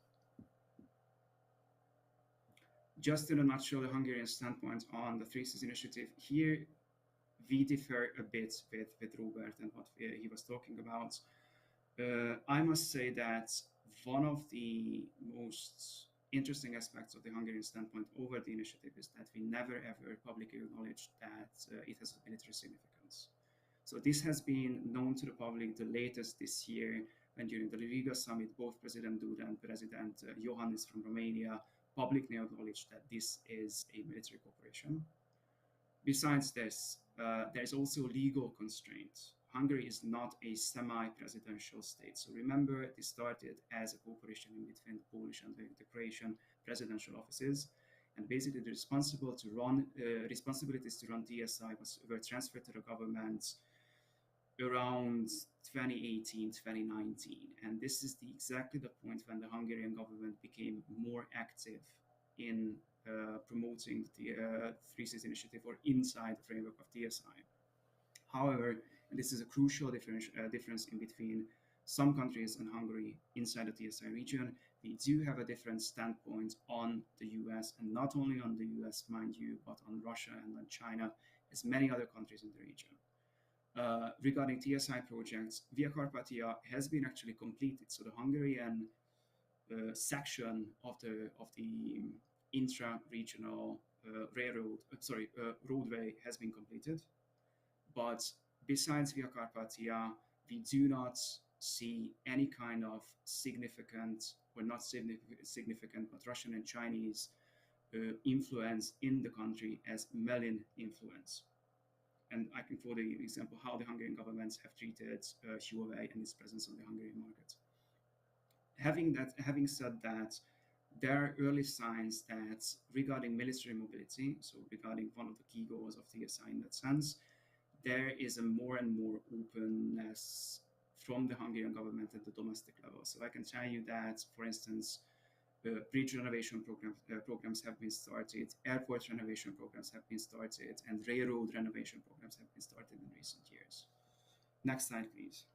Speaker 3: Just in a nutshell, the Hungarian standpoint on the Three Seas Initiative. Here, we differ a bit with Robert and what he was talking about. I must say that one of the most interesting aspects of the Hungarian standpoint over the initiative is that we never ever publicly acknowledged that it has a military significance. So this has been known to the public the latest this year, and during the Riga summit, both President Duda and President Iohannis from Romania publicly acknowledged that this is a military cooperation. Besides this, there is also legal constraints. Hungary is not a semi-presidential state. So remember, this started as a cooperation in between the Polish and the Croatian presidential offices. And basically the responsibilities to run TSI were transferred to the government around 2018, 2019. And this is exactly the point when the Hungarian government became more active in promoting the Three Seas Initiative or inside the framework of TSI. However, and this is a crucial difference in between some countries and Hungary inside the TSI region, we do have a different standpoint on the US, and not only on the US, mind you, but on Russia and on China, as many other countries in the region. Regarding TSI projects, Via Carpathia has been actually completed. So the Hungarian section of the intra-regional roadway has been completed. But besides Via Carpathia, we do not see any kind of significant, or not significant, but Russian and Chinese influence in the country as malign influence. And I can quote an example how the Hungarian governments have treated Huawei and its presence on the Hungarian market. Having said that, there are early signs that regarding military mobility, so regarding one of the key goals of TSI in that sense, there is a more and more openness from the Hungarian government at the domestic level. So I can tell you that, for instance, bridge renovation programs have been started, airport renovation programs have been started, and railroad renovation programs have been started in recent years. Next slide, please.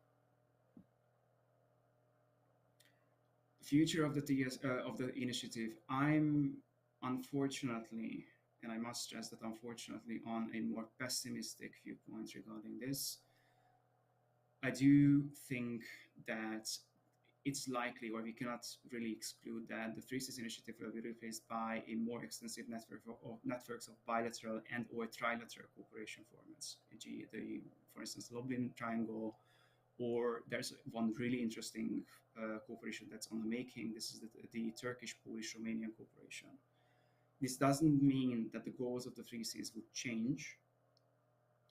Speaker 3: Future of the initiative. I'm unfortunately, and I must stress that unfortunately, on a more pessimistic viewpoint regarding this. I do think that it's likely, or we cannot really exclude, that the Three Seas Initiative will be replaced by a more extensive networks of bilateral and or trilateral cooperation formats, e.g. for instance, Lublin Triangle, or there's one really interesting cooperation that's on the making. This is the Turkish-Polish-Romanian cooperation. This doesn't mean that the goals of the Three Seas would change,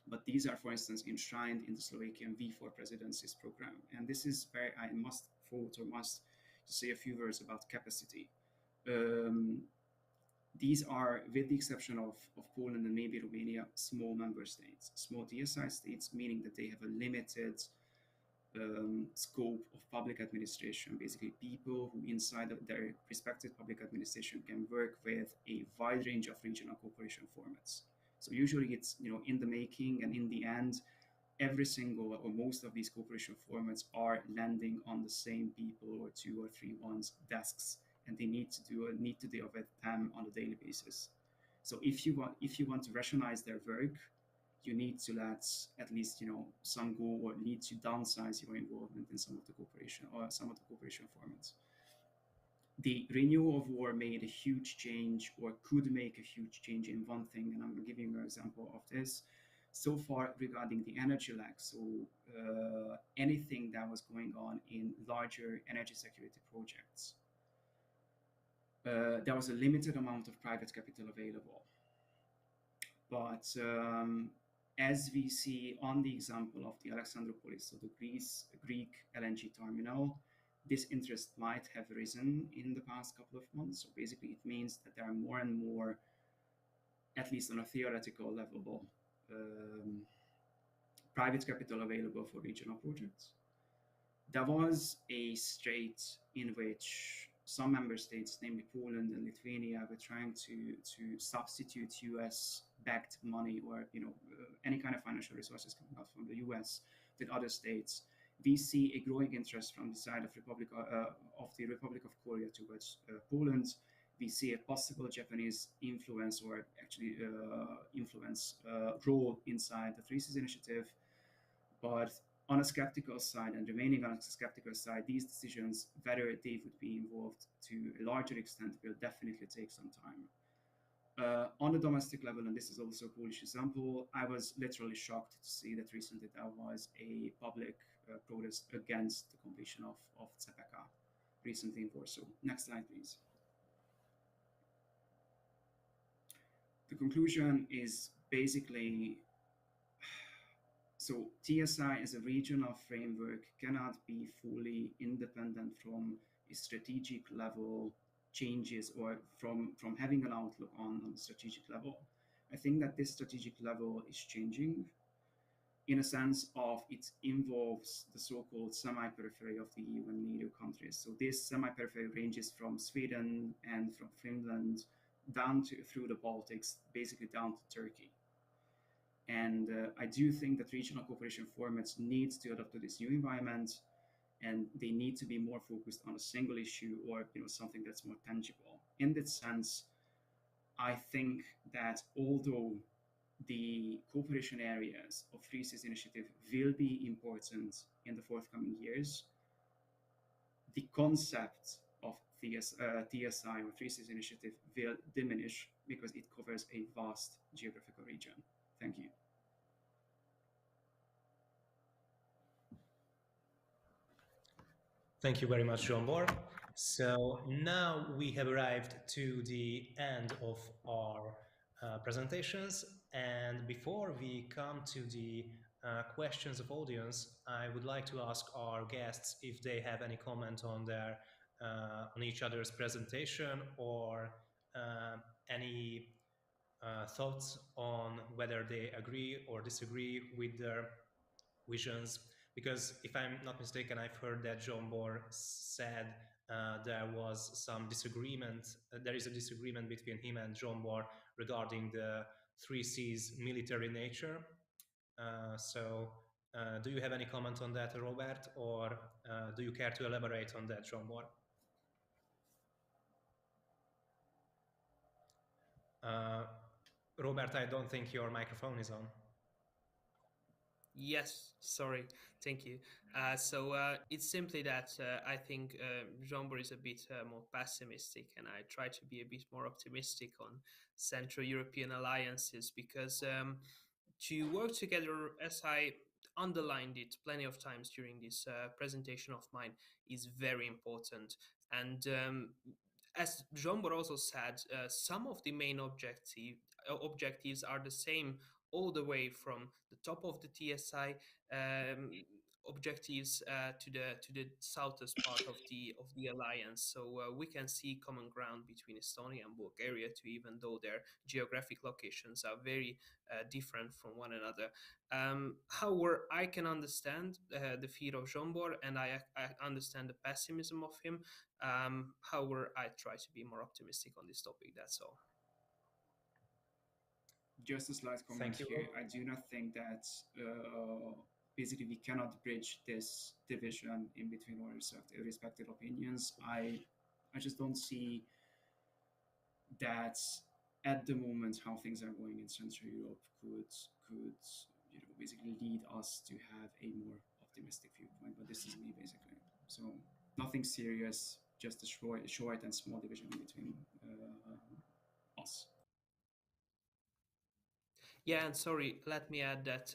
Speaker 3: but these are, for instance, enshrined in the Slovakian V4 presidency's program. And this is where I must say a few words about capacity. These are, with the exception of Poland and maybe Romania, small member states, small TSI states, meaning that they have a limited scope of public administration. Basically, people who inside of their respective public administration can work with a wide range of regional cooperation formats. So usually it's in the making, and in the end, every single or most of these cooperation formats are landing on the same people or two or three ones desks, and they need to deal with them on a daily basis. So if you want to rationalize their work, you need to let at least some go, or need to downsize your involvement in some of the cooperation formats. The renewal of war made a huge change, or could make a huge change in one thing, and I'm giving you an example of this. So far regarding the energy lag, so anything that was going on in larger energy security projects, there was a limited amount of private capital available. But as we see on the example of the Alexandroupolis, so the Greek LNG terminal, this interest might have risen in the past couple of months. So basically it means that there are more and more, at least on a theoretical level, private capital available for regional projects. There was a state in which some member states, namely Poland and Lithuania, were trying to substitute US backed money or any kind of financial resources coming out from the US with other states. We see a growing interest from the side of the Republic of Korea towards Poland. We see a possible Japanese influence or actually influence role inside the Three Seas Initiative. But on a skeptical side and remaining on a skeptical side, these decisions, whether they would be involved to a larger extent, will definitely take some time. On the domestic level, and this is also a Polish example, I was literally shocked to see that recently there was a public protest against the completion of CPK recently in Warsaw. Next slide, please. The conclusion is basically, so TSI as a regional framework cannot be fully independent from a strategic level changes or from having an outlook on the strategic level. I think that this strategic level is changing in a sense of it involves the so-called semi-periphery of the EU and NATO countries. So this semi-periphery ranges from Sweden and from Finland down through the Baltics, basically down to Turkey. And I do think that regional cooperation formats need to adapt to this new environment, and they need to be more focused on a single issue or something that's more tangible. In that sense, I think that although the cooperation areas of Three Seas Initiative will be important in the forthcoming years, the concept of TSI or Three Seas Initiative will diminish because it covers a vast geographical region. Thank you.
Speaker 1: Thank you very much, Zsombor. So now we have arrived to the end of our presentations, and before we come to the questions of audience, I would like to ask our guests if they have any comment on on each other's presentation or any thoughts on whether they agree or disagree with their visions. Because if I'm not mistaken, I've heard that Zsombor said there was some disagreement. There is a disagreement between him and Zsombor regarding the Three Seas military nature. So do you have any comment on that, Robert, or do you care to elaborate on that, Zsombor? Robert, I don't think your microphone is on.
Speaker 2: Yes, sorry, thank you. It's simply that I think Zsombor is a bit more pessimistic, and I try to be a bit more optimistic on Central European alliances, because to work together, as I underlined it plenty of times during this presentation of mine, is very important. And as Zsombor also said, some of the main objectives are the same all the way from the top of the TSI objectives to the southest part of the alliance. So we can see common ground between Estonia and Bulgaria too, even though their geographic locations are very different from one another. However, I can understand the fear of Zsombor, and I understand the pessimism of him. However, I try to be more optimistic on this topic. That's all.
Speaker 3: Just a slight comment here. I do not think that basically we cannot bridge this division in between our respective opinions. I just don't see that at the moment how things are going in Central Europe could basically lead us to have a more optimistic viewpoint. But this is me basically. So nothing serious, just a short and small division between us.
Speaker 2: Yeah, and sorry, let me add that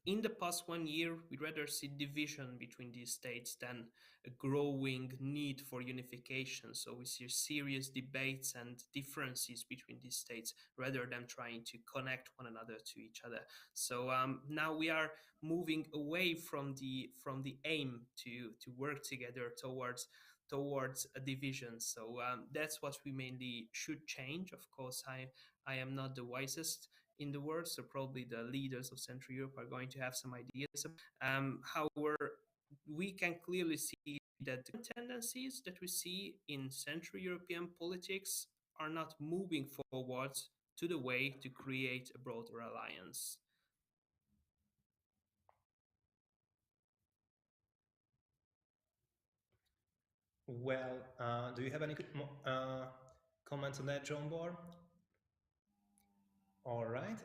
Speaker 2: in the past 1 year, we rather see division between these states than a growing need for unification. So we see serious debates and differences between these states rather than trying to connect one another to each other. So now we are moving away from the aim to work together towards a division. So that's what we mainly should change. Of course, I am not the wisest in the world. So probably the leaders of Central Europe are going to have some ideas. However, we can clearly see that the tendencies that we see in Central European politics are not moving forwards to the way to create a broader alliance.
Speaker 1: Well, do you have any comments on that, John Barr? All right.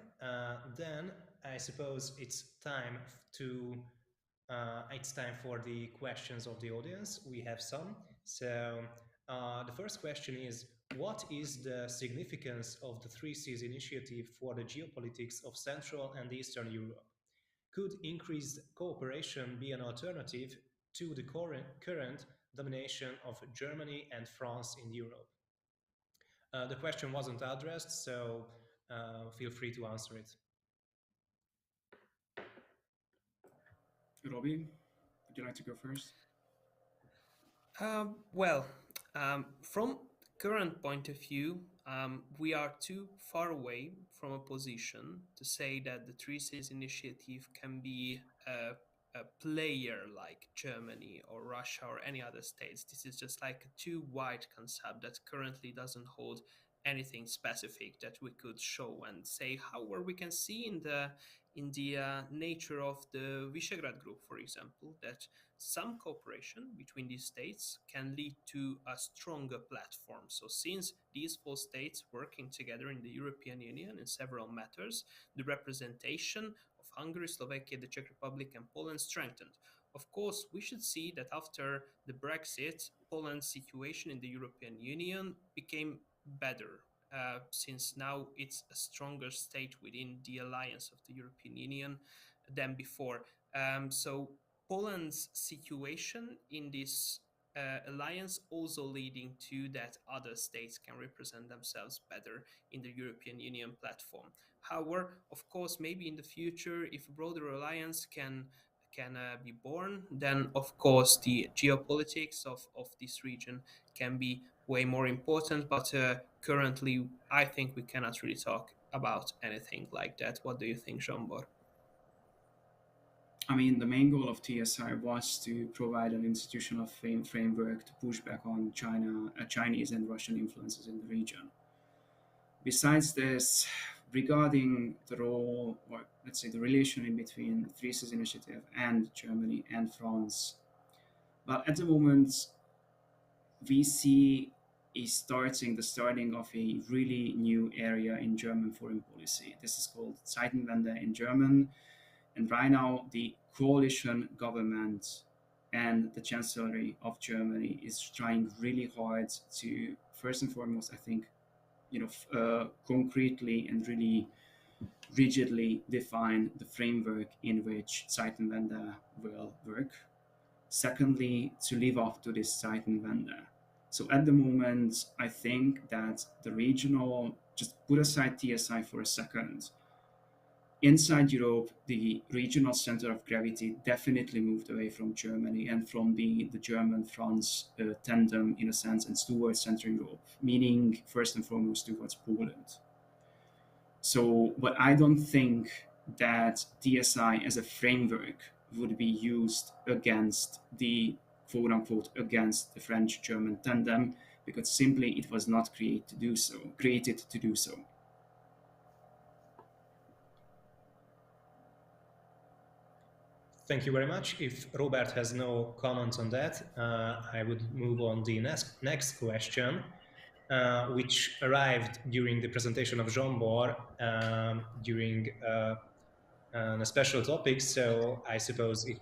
Speaker 1: Then I suppose it's time for the questions of the audience. We have some. So the first question is, what is the significance of the Three Seas initiative for the geopolitics of Central and Eastern Europe? Could increased cooperation be an alternative to the current domination of Germany and France in Europe? The question wasn't addressed, so feel free to answer it.
Speaker 3: Robbie, would you like to go first?
Speaker 2: Well, from current point of view, we are too far away from a position to say that the Three Seas initiative can be a player like Germany or Russia or any other states. This is just like a too wide concept that currently doesn't hold anything specific that we could show and say. However, we can see in the nature of the Visegrad Group, for example, that some cooperation between these states can lead to a stronger platform. So, since these four states working together in the European Union in several matters, the representation of Hungary, Slovakia, the Czech Republic, and Poland strengthened. Of course, we should see that after the Brexit, Poland's situation in the European Union became better. Since now it's a stronger state within the alliance of the European Union than before. So Poland's situation in this alliance also leading to that other states can represent themselves better in the European Union platform. However, of course, maybe in the future, if a broader alliance can be born, then of course the geopolitics of this region can be way more important. But currently, I think we cannot really talk about anything like that. What do you think, Jean-Bor?
Speaker 3: I mean, the main goal of TSI was to provide an institutional framework to push back on Chinese and Russian influences in the region. Besides this, regarding the role, or let's say the relation in between Three Seas Initiative and Germany and France, well, at the moment, we see the starting of a really new area in German foreign policy. This is called Zeitenwende in German. And right now, the coalition government and the Chancellery of Germany is trying really hard to, first and foremost, I think, concretely and really rigidly define the framework in which Zeitenwende will work. Secondly, to live up to this Zeitenwende. So at the moment, I think that the regional, just put aside TSI for a second, inside Europe, the regional center of gravity definitely moved away from Germany and from the German-France tandem, in a sense, and towards Central Europe, meaning first and foremost towards Poland. So, but I don't think that TSI as a framework would be used against the quote unquote against the French-German tandem, because simply it was not created to do so.
Speaker 1: Thank you very much. If Robert has no comments on that, I would move on the next question, which arrived during the presentation of Jean Bor during a special topic. So I suppose it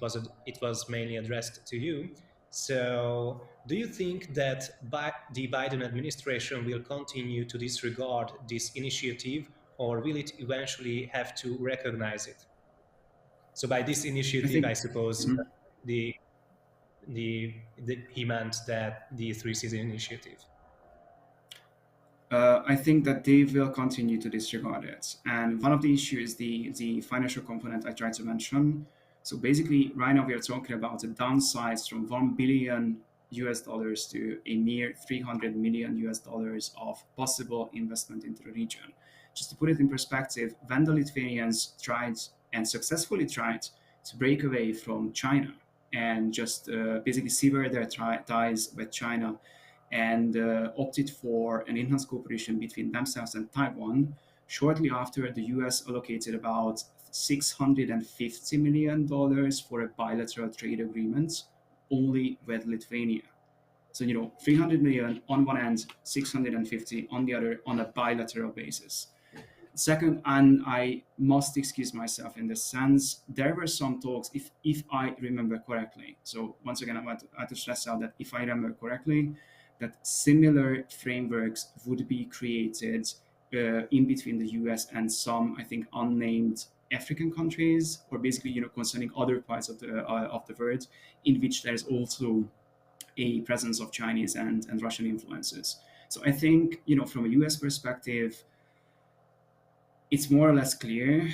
Speaker 1: was mainly addressed to you. So do you think that the Biden administration will continue to disregard this initiative, or will it eventually have to recognize it? So by this initiative, I suppose he meant that the Three Seas initiative.
Speaker 3: I think that they will continue to disregard it. And one of the issues is the financial component I tried to mention. So basically, right now we are talking about a downsize from $1 billion to a mere $300 million of possible investment into the region. just to put it in perspective, when the Lithuanians tried and successfully tried to break away from China and just basically sever their ties with China and opted for an enhanced cooperation between themselves and Taiwan. Shortly after, the US allocated about $650 million for a bilateral trade agreement only with Lithuania. So, 300 million on one end, 650 on the other on a bilateral basis. Second, and I must excuse myself in this sense, there were some talks, if I remember correctly. So once again, I want to stress out that if I remember correctly, that similar frameworks would be created in between the US and some, I think, unnamed African countries, or basically, concerning other parts of the world, in which there is also a presence of Chinese and Russian influences. So I think, from a US perspective, it's more or less clear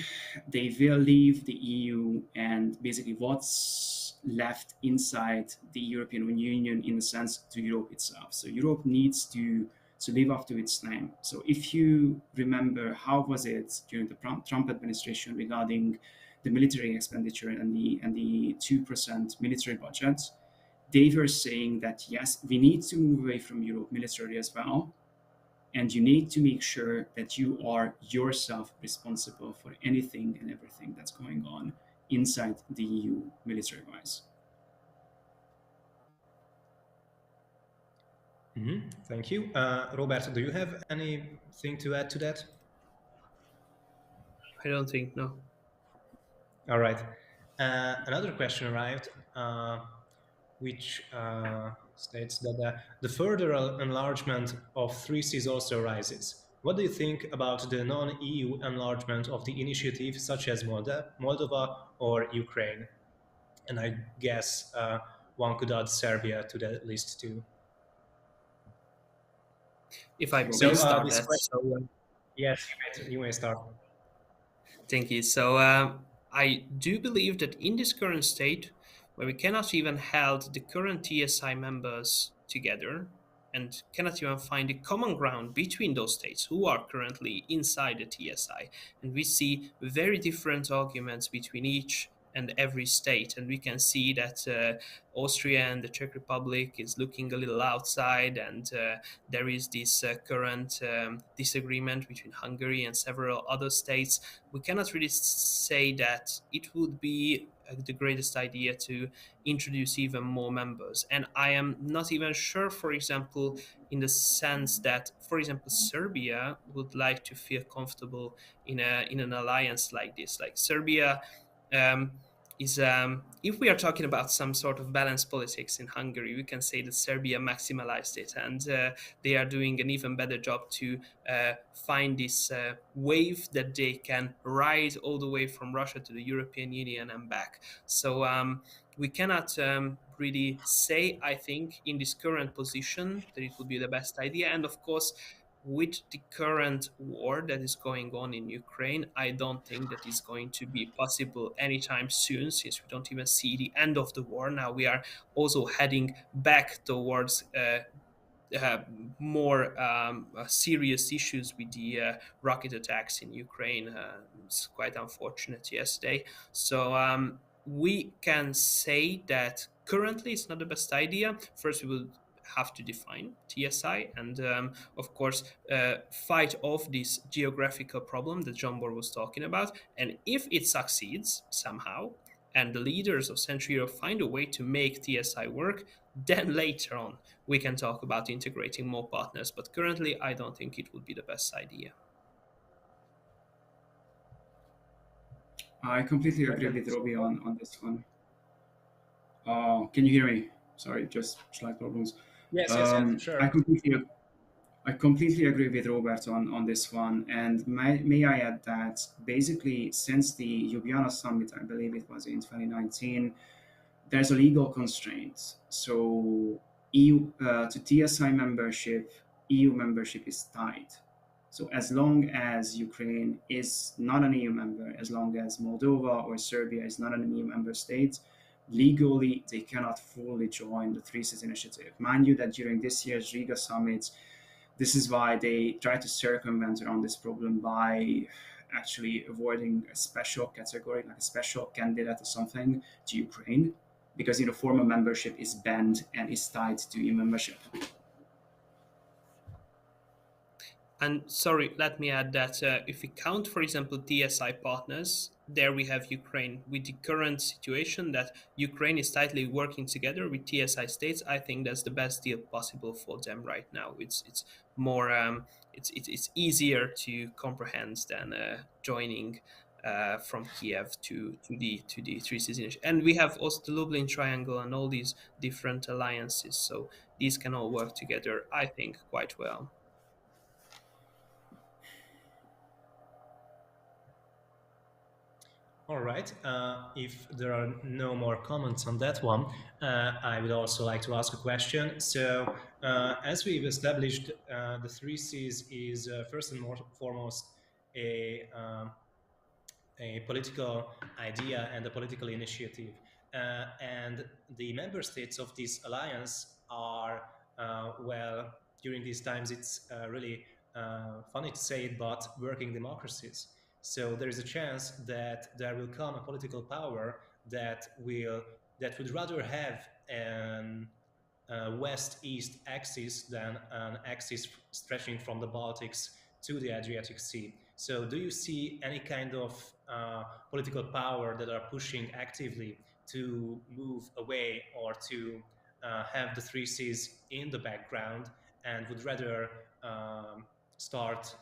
Speaker 3: they will leave the EU, and basically what's left inside the European Union in a sense to Europe itself. So Europe needs to live up to its name. So if you remember, how was it during the Trump administration regarding the military expenditure and the 2% military budget? They were saying that yes, we need to move away from Europe militarily as well, and you need to make sure that you are yourself responsible for anything and everything that's going on inside the EU military-wise.
Speaker 1: Thank you. Robert, do you have anything to add to that?
Speaker 2: I don't think, no.
Speaker 1: All right. Another question arrived, which states that the further enlargement of three seas also arises. What do you think about the non-EU enlargement of the initiative, such as Moldova or Ukraine? And I guess one could add Serbia to that list too.
Speaker 2: If I may start that.
Speaker 1: Yes, you may start.
Speaker 2: Thank you. So I do believe that in this current state, where we cannot even hold the current TSI members together and cannot even find a common ground between those states who are currently inside the TSI, and we see very different arguments between each and every state, and we can see that Austria and the Czech Republic is looking a little outside, and there is this current disagreement between Hungary and several other states. We cannot really say that it would be the greatest idea to introduce even more members. And I am not even sure, for example, in the sense that, for example, Serbia would like to feel comfortable in an alliance like this. Like Serbia is, if we are talking about some sort of balanced politics in Hungary, we can say that Serbia maximalized it, and they are doing an even better job to find this wave that they can ride all the way from Russia to the European Union and back. So we cannot really say, I think, in this current position that it would be the best idea. And of course, with the current war that is going on in Ukraine, I don't think that is going to be possible anytime soon, since we don't even see the end of the war. Now we are also heading back towards more serious issues with the rocket attacks in Ukraine. It's quite unfortunate yesterday. So we can say that currently it's not the best idea. First, we will have to define TSI and, of course, fight off this geographical problem that John-Bor was talking about. And if it succeeds somehow, and the leaders of Central Europe find a way to make TSI work, then later on we can talk about integrating more partners. But currently, I don't think it would be the best idea.
Speaker 3: I completely agree with Robbie on this one. Can you hear me? Sorry, just slight problems.
Speaker 1: Yes, sure.
Speaker 3: I completely agree with Robert on this one. And may I add that basically since the Ljubljana summit, I believe it was in 2019, there's a legal constraint. So EU to TSI membership, EU membership is tied. So as long as Ukraine is not an EU member, as long as Moldova or Serbia is not an EU member state, legally they cannot fully join the Three Seas Initiative. Mind you that during this year's Riga summit, This is why they try to circumvent around this problem by actually avoiding a special category, like a special candidate or something to Ukraine, because former membership is banned and is tied to EU membership.
Speaker 2: And sorry, let me add that if we count, for example, TSI partners, there we have Ukraine. With the current situation that Ukraine is tightly working together with TSI states, I think that's the best deal possible for them right now. It's more it's easier to comprehend than joining from Kiev to the Three Seas Initiative. And we have also the Lublin Triangle and all these different alliances. So these can all work together, I think, quite well.
Speaker 1: All right. If there are no more comments on that one, I would also like to ask a question. So, as we've established, the Three Seas is first and foremost a a political idea and a political initiative. And the member states of this alliance are, well, during these times, it's really funny to say it, but working democracies. So there is a chance that there will come a political power that would rather have an west-east axis than an axis stretching from the Baltics to the Adriatic Sea. So, do you see any kind of political power that are pushing actively to move away or to have the three seas in the background and would rather start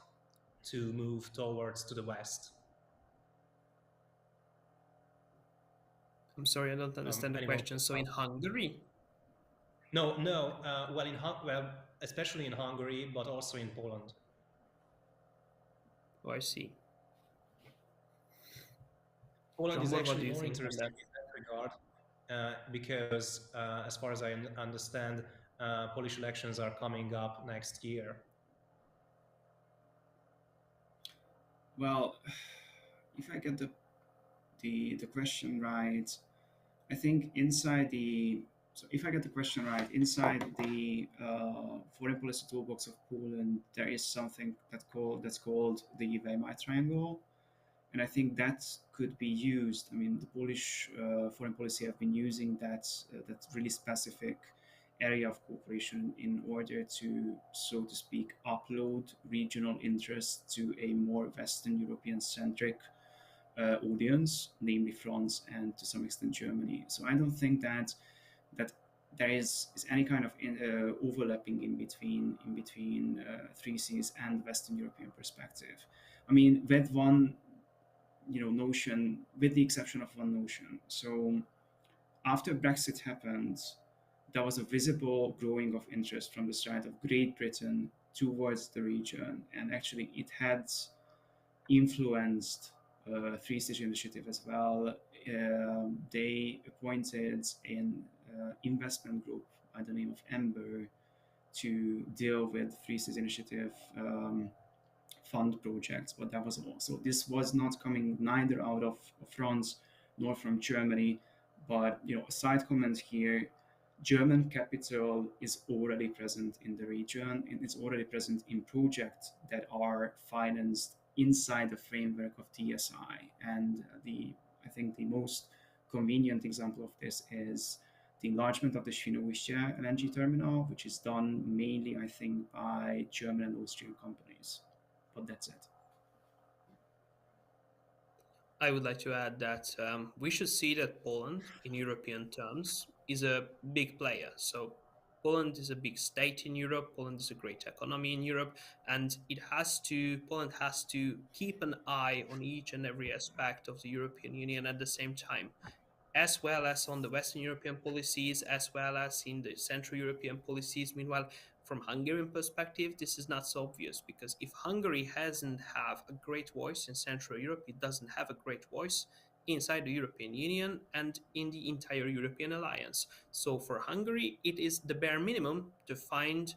Speaker 1: to move towards to the west?
Speaker 2: I'm sorry, I don't understand the
Speaker 1: Anyone?
Speaker 2: question. So in Hungary?
Speaker 1: No, no. Well, well, especially in Hungary, but also in Poland.
Speaker 2: Oh, I see.
Speaker 1: Poland
Speaker 2: John,
Speaker 1: is
Speaker 2: what do
Speaker 1: actually
Speaker 2: you
Speaker 1: more
Speaker 2: think on
Speaker 1: interesting
Speaker 2: that?
Speaker 1: in that regard because, as far as I understand, Polish elections are coming up next year.
Speaker 3: Well, if I get the question right, I think inside the so if I get the question right, inside the foreign policy toolbox of Poland, there is something that's called the Weimar Triangle, and I think that could be used. I mean, the Polish foreign policy have been using that really specific area of cooperation in order to, so to speak, upload regional interests to a more Western European centric audience, namely France and to some extent Germany. So I don't think that there is any kind of overlapping in between Three Seas and Western European perspective. I mean, with one notion, with the exception of one notion. So after Brexit happened, there was a visible growing of interest from the side of Great Britain towards the region, and actually it had influenced Three Seas Initiative as well. They appointed an investment group by the name of Amber to deal with Three Seas Initiative fund projects, but that was all. So this was not coming neither out of France nor from Germany. But a side comment here: German capital is already present in the region, and it's already present in projects that are financed inside the framework of TSI. And I think the most convenient example of this is the enlargement of the Świnoujście LNG terminal, which is done mainly, I think, by German and Austrian companies. But that's it.
Speaker 2: I would like to add that we should see that Poland, in European terms, is a big player. So Poland is a big state in Europe. Poland is a great economy in Europe, and Poland has to keep an eye on each and every aspect of the European Union at the same time, as well as on the Western European policies, as well as in the Central European policies. Meanwhile, from Hungarian perspective, this is not so obvious, because if Hungary hasn't have a great voice in Central Europe, it doesn't have a great voice inside the European Union and in the entire European alliance. So for Hungary, it is the bare minimum to find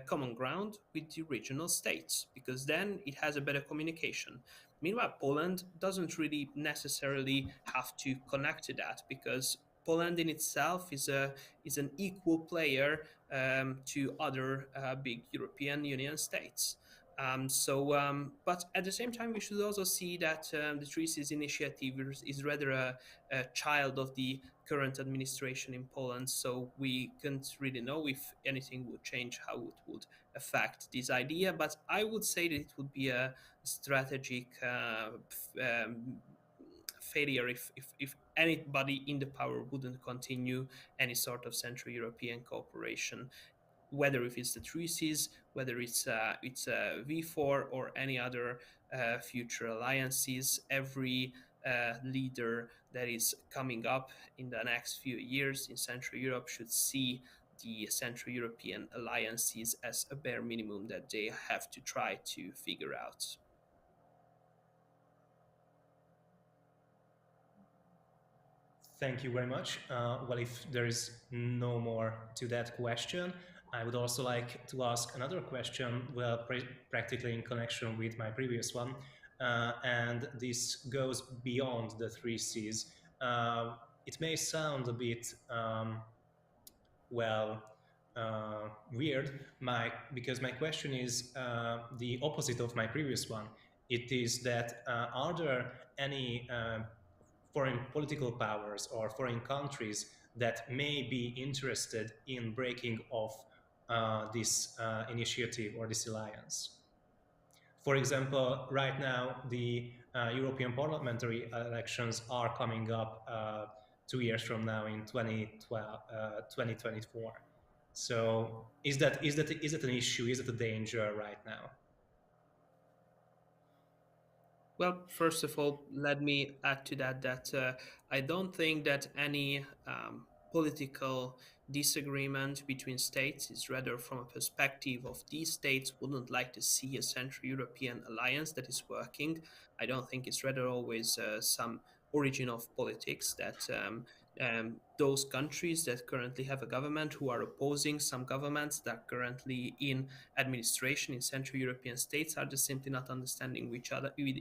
Speaker 2: common ground with the regional states, because then it has a better communication. Meanwhile, Poland doesn't really necessarily have to connect to that, because Poland in itself is an equal player to other big European Union states. But at the same time, we should also see that the Three Seas initiative is rather a child of the current administration in Poland. So we can't really know if anything would change, how it would affect this idea. But I would say that it would be a strategic failure if anybody in the power wouldn't continue any sort of Central European cooperation, whether if it's the Three Seas, whether it's V4 or any other future alliances. Every leader that is coming up in the next few years in Central Europe should see the Central European alliances as a bare minimum that they have to try to figure out.
Speaker 1: Thank you very much. Well, if there is no more to that question, I would also like to ask another question, well, practically in connection with my previous one. And this goes beyond the three C's. It may sound a bit, well, weird, because my question is the opposite of my previous one. It is that are there any foreign political powers or foreign countries that may be interested in breaking off this initiative or this alliance? For example, right now, the European parliamentary elections are coming up 2 years from now in 2024. So is that an issue? Is it a danger right now?
Speaker 2: Well, first of all, let me add to that I don't think that any political disagreement between states is rather from a perspective of these states wouldn't like to see a Central European alliance that is working. I don't think it's rather always some origin of politics that those countries that currently have a government who are opposing some governments that are currently in administration in Central European states are just simply not understanding with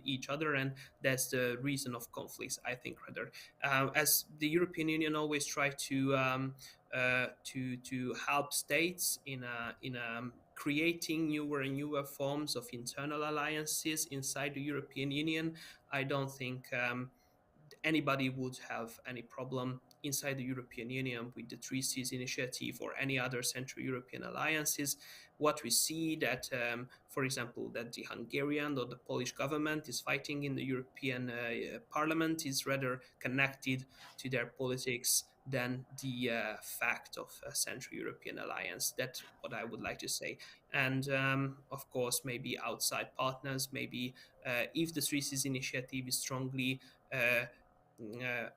Speaker 2: each other, and that's the reason of conflicts. I think rather, as the European Union always try to help states in creating newer and newer forms of internal alliances inside the European Union. I don't think anybody would have any problem inside the European Union with the Three Seas initiative or any other Central European alliances. What we see that, for example, that the Hungarian or the Polish government is fighting in the European Parliament is rather connected to their politics than the fact of a Central European alliance. That's what I would like to say. And of course, maybe outside partners, maybe if the Three Seas initiative is strongly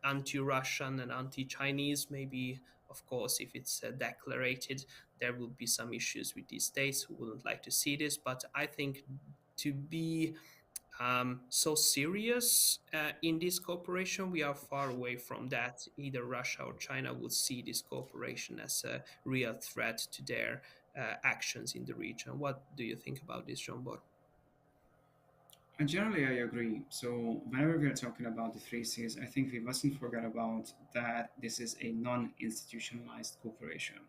Speaker 2: anti-Russian and anti-Chinese, maybe, of course, if it's declarated, there will be some issues with these states who wouldn't like to see this. But I think to be so serious in this cooperation, we are far away from that. Either Russia or China would see this cooperation as a real threat to their actions in the region. What do you think about this, Jean-Bor?
Speaker 3: And generally, I agree. So, whenever we are talking about the three C's, I think we mustn't forget about that this is a non institutionalized cooperation.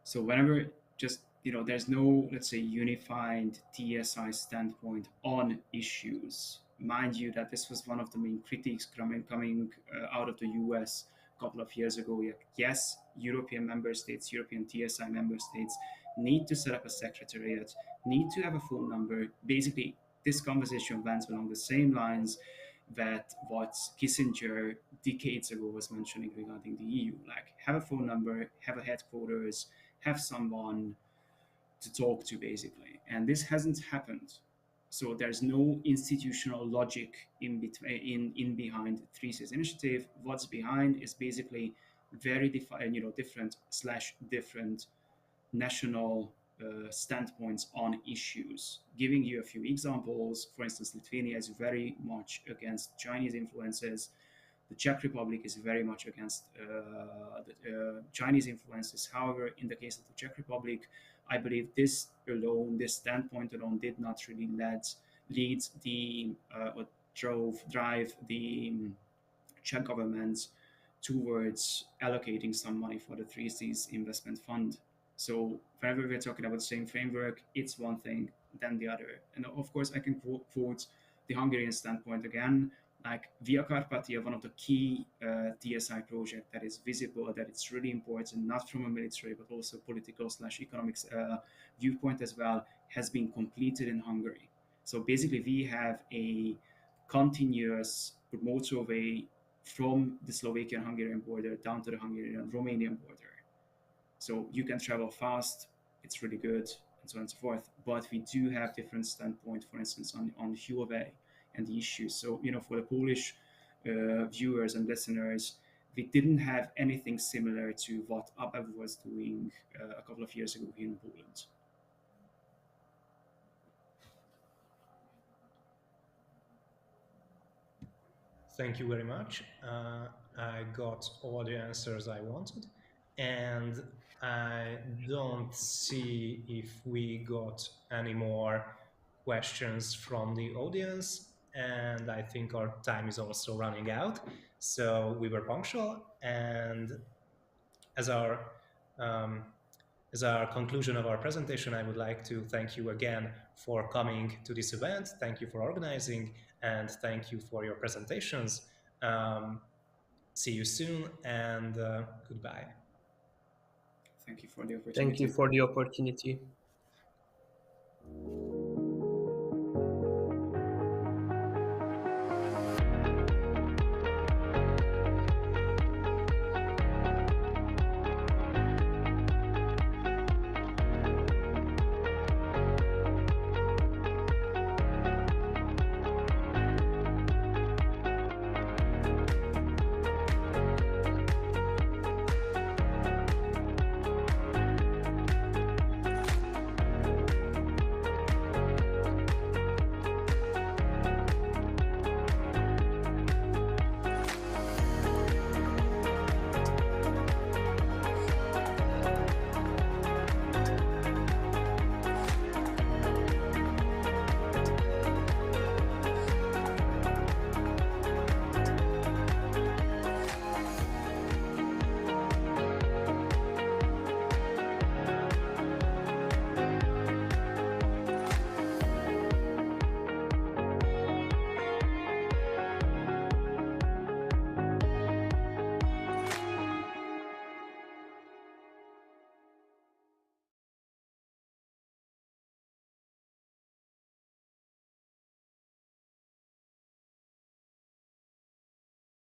Speaker 3: So whenever just there's no, let's say, unified TSI standpoint on issues. Mind you that this was one of the main critiques coming out of the US a couple of years ago. Yes, European member states, European TSI member states need to set up a secretariat, need to have a phone number. Basically, this conversation went along the same lines that what Kissinger decades ago was mentioning regarding the EU. Like, have a phone number, have a headquarters, have someone to talk to, basically. And this hasn't happened. So there's no institutional logic in between, in behind Three Seas initiative. What's behind is basically very different national standpoints on issues. Giving you a few examples, for instance, Lithuania is very much against Chinese influences. The Czech Republic is very much against the Chinese influences. However, in the case of the Czech Republic, I believe this standpoint alone, did not really lead the or drive the Czech government towards allocating some money for the 3Cs investment fund. So whenever we're talking about the same framework, it's one thing, then the other. And of course, I can quote the Hungarian standpoint again. Like Via Carpathia, one of the key TSI project that is visible, that it's really important, not from a military but also political/economics viewpoint as well, has been completed in Hungary. So basically, we have a continuous motorway from the Slovakian-Hungarian border down to the Hungarian-Romanian border. So you can travel fast, it's really good, and so on and so forth. But we do have different standpoint, for instance, on Huawei and the issues. So, for the Polish viewers and listeners, we didn't have anything similar to what ABEV was doing a couple of years ago here in Poland.
Speaker 1: Thank you very much. I got all the answers I wanted, and I don't see if we got any more questions from the audience, and I think our time is also running out. So we were punctual, and as our um, as our conclusion of our presentation, I would like to thank you again for coming to this event. Thank you for organizing, and thank you for your presentations. See you soon, and goodbye.
Speaker 3: Thank you for the opportunity.
Speaker 2: Thank you for the opportunity.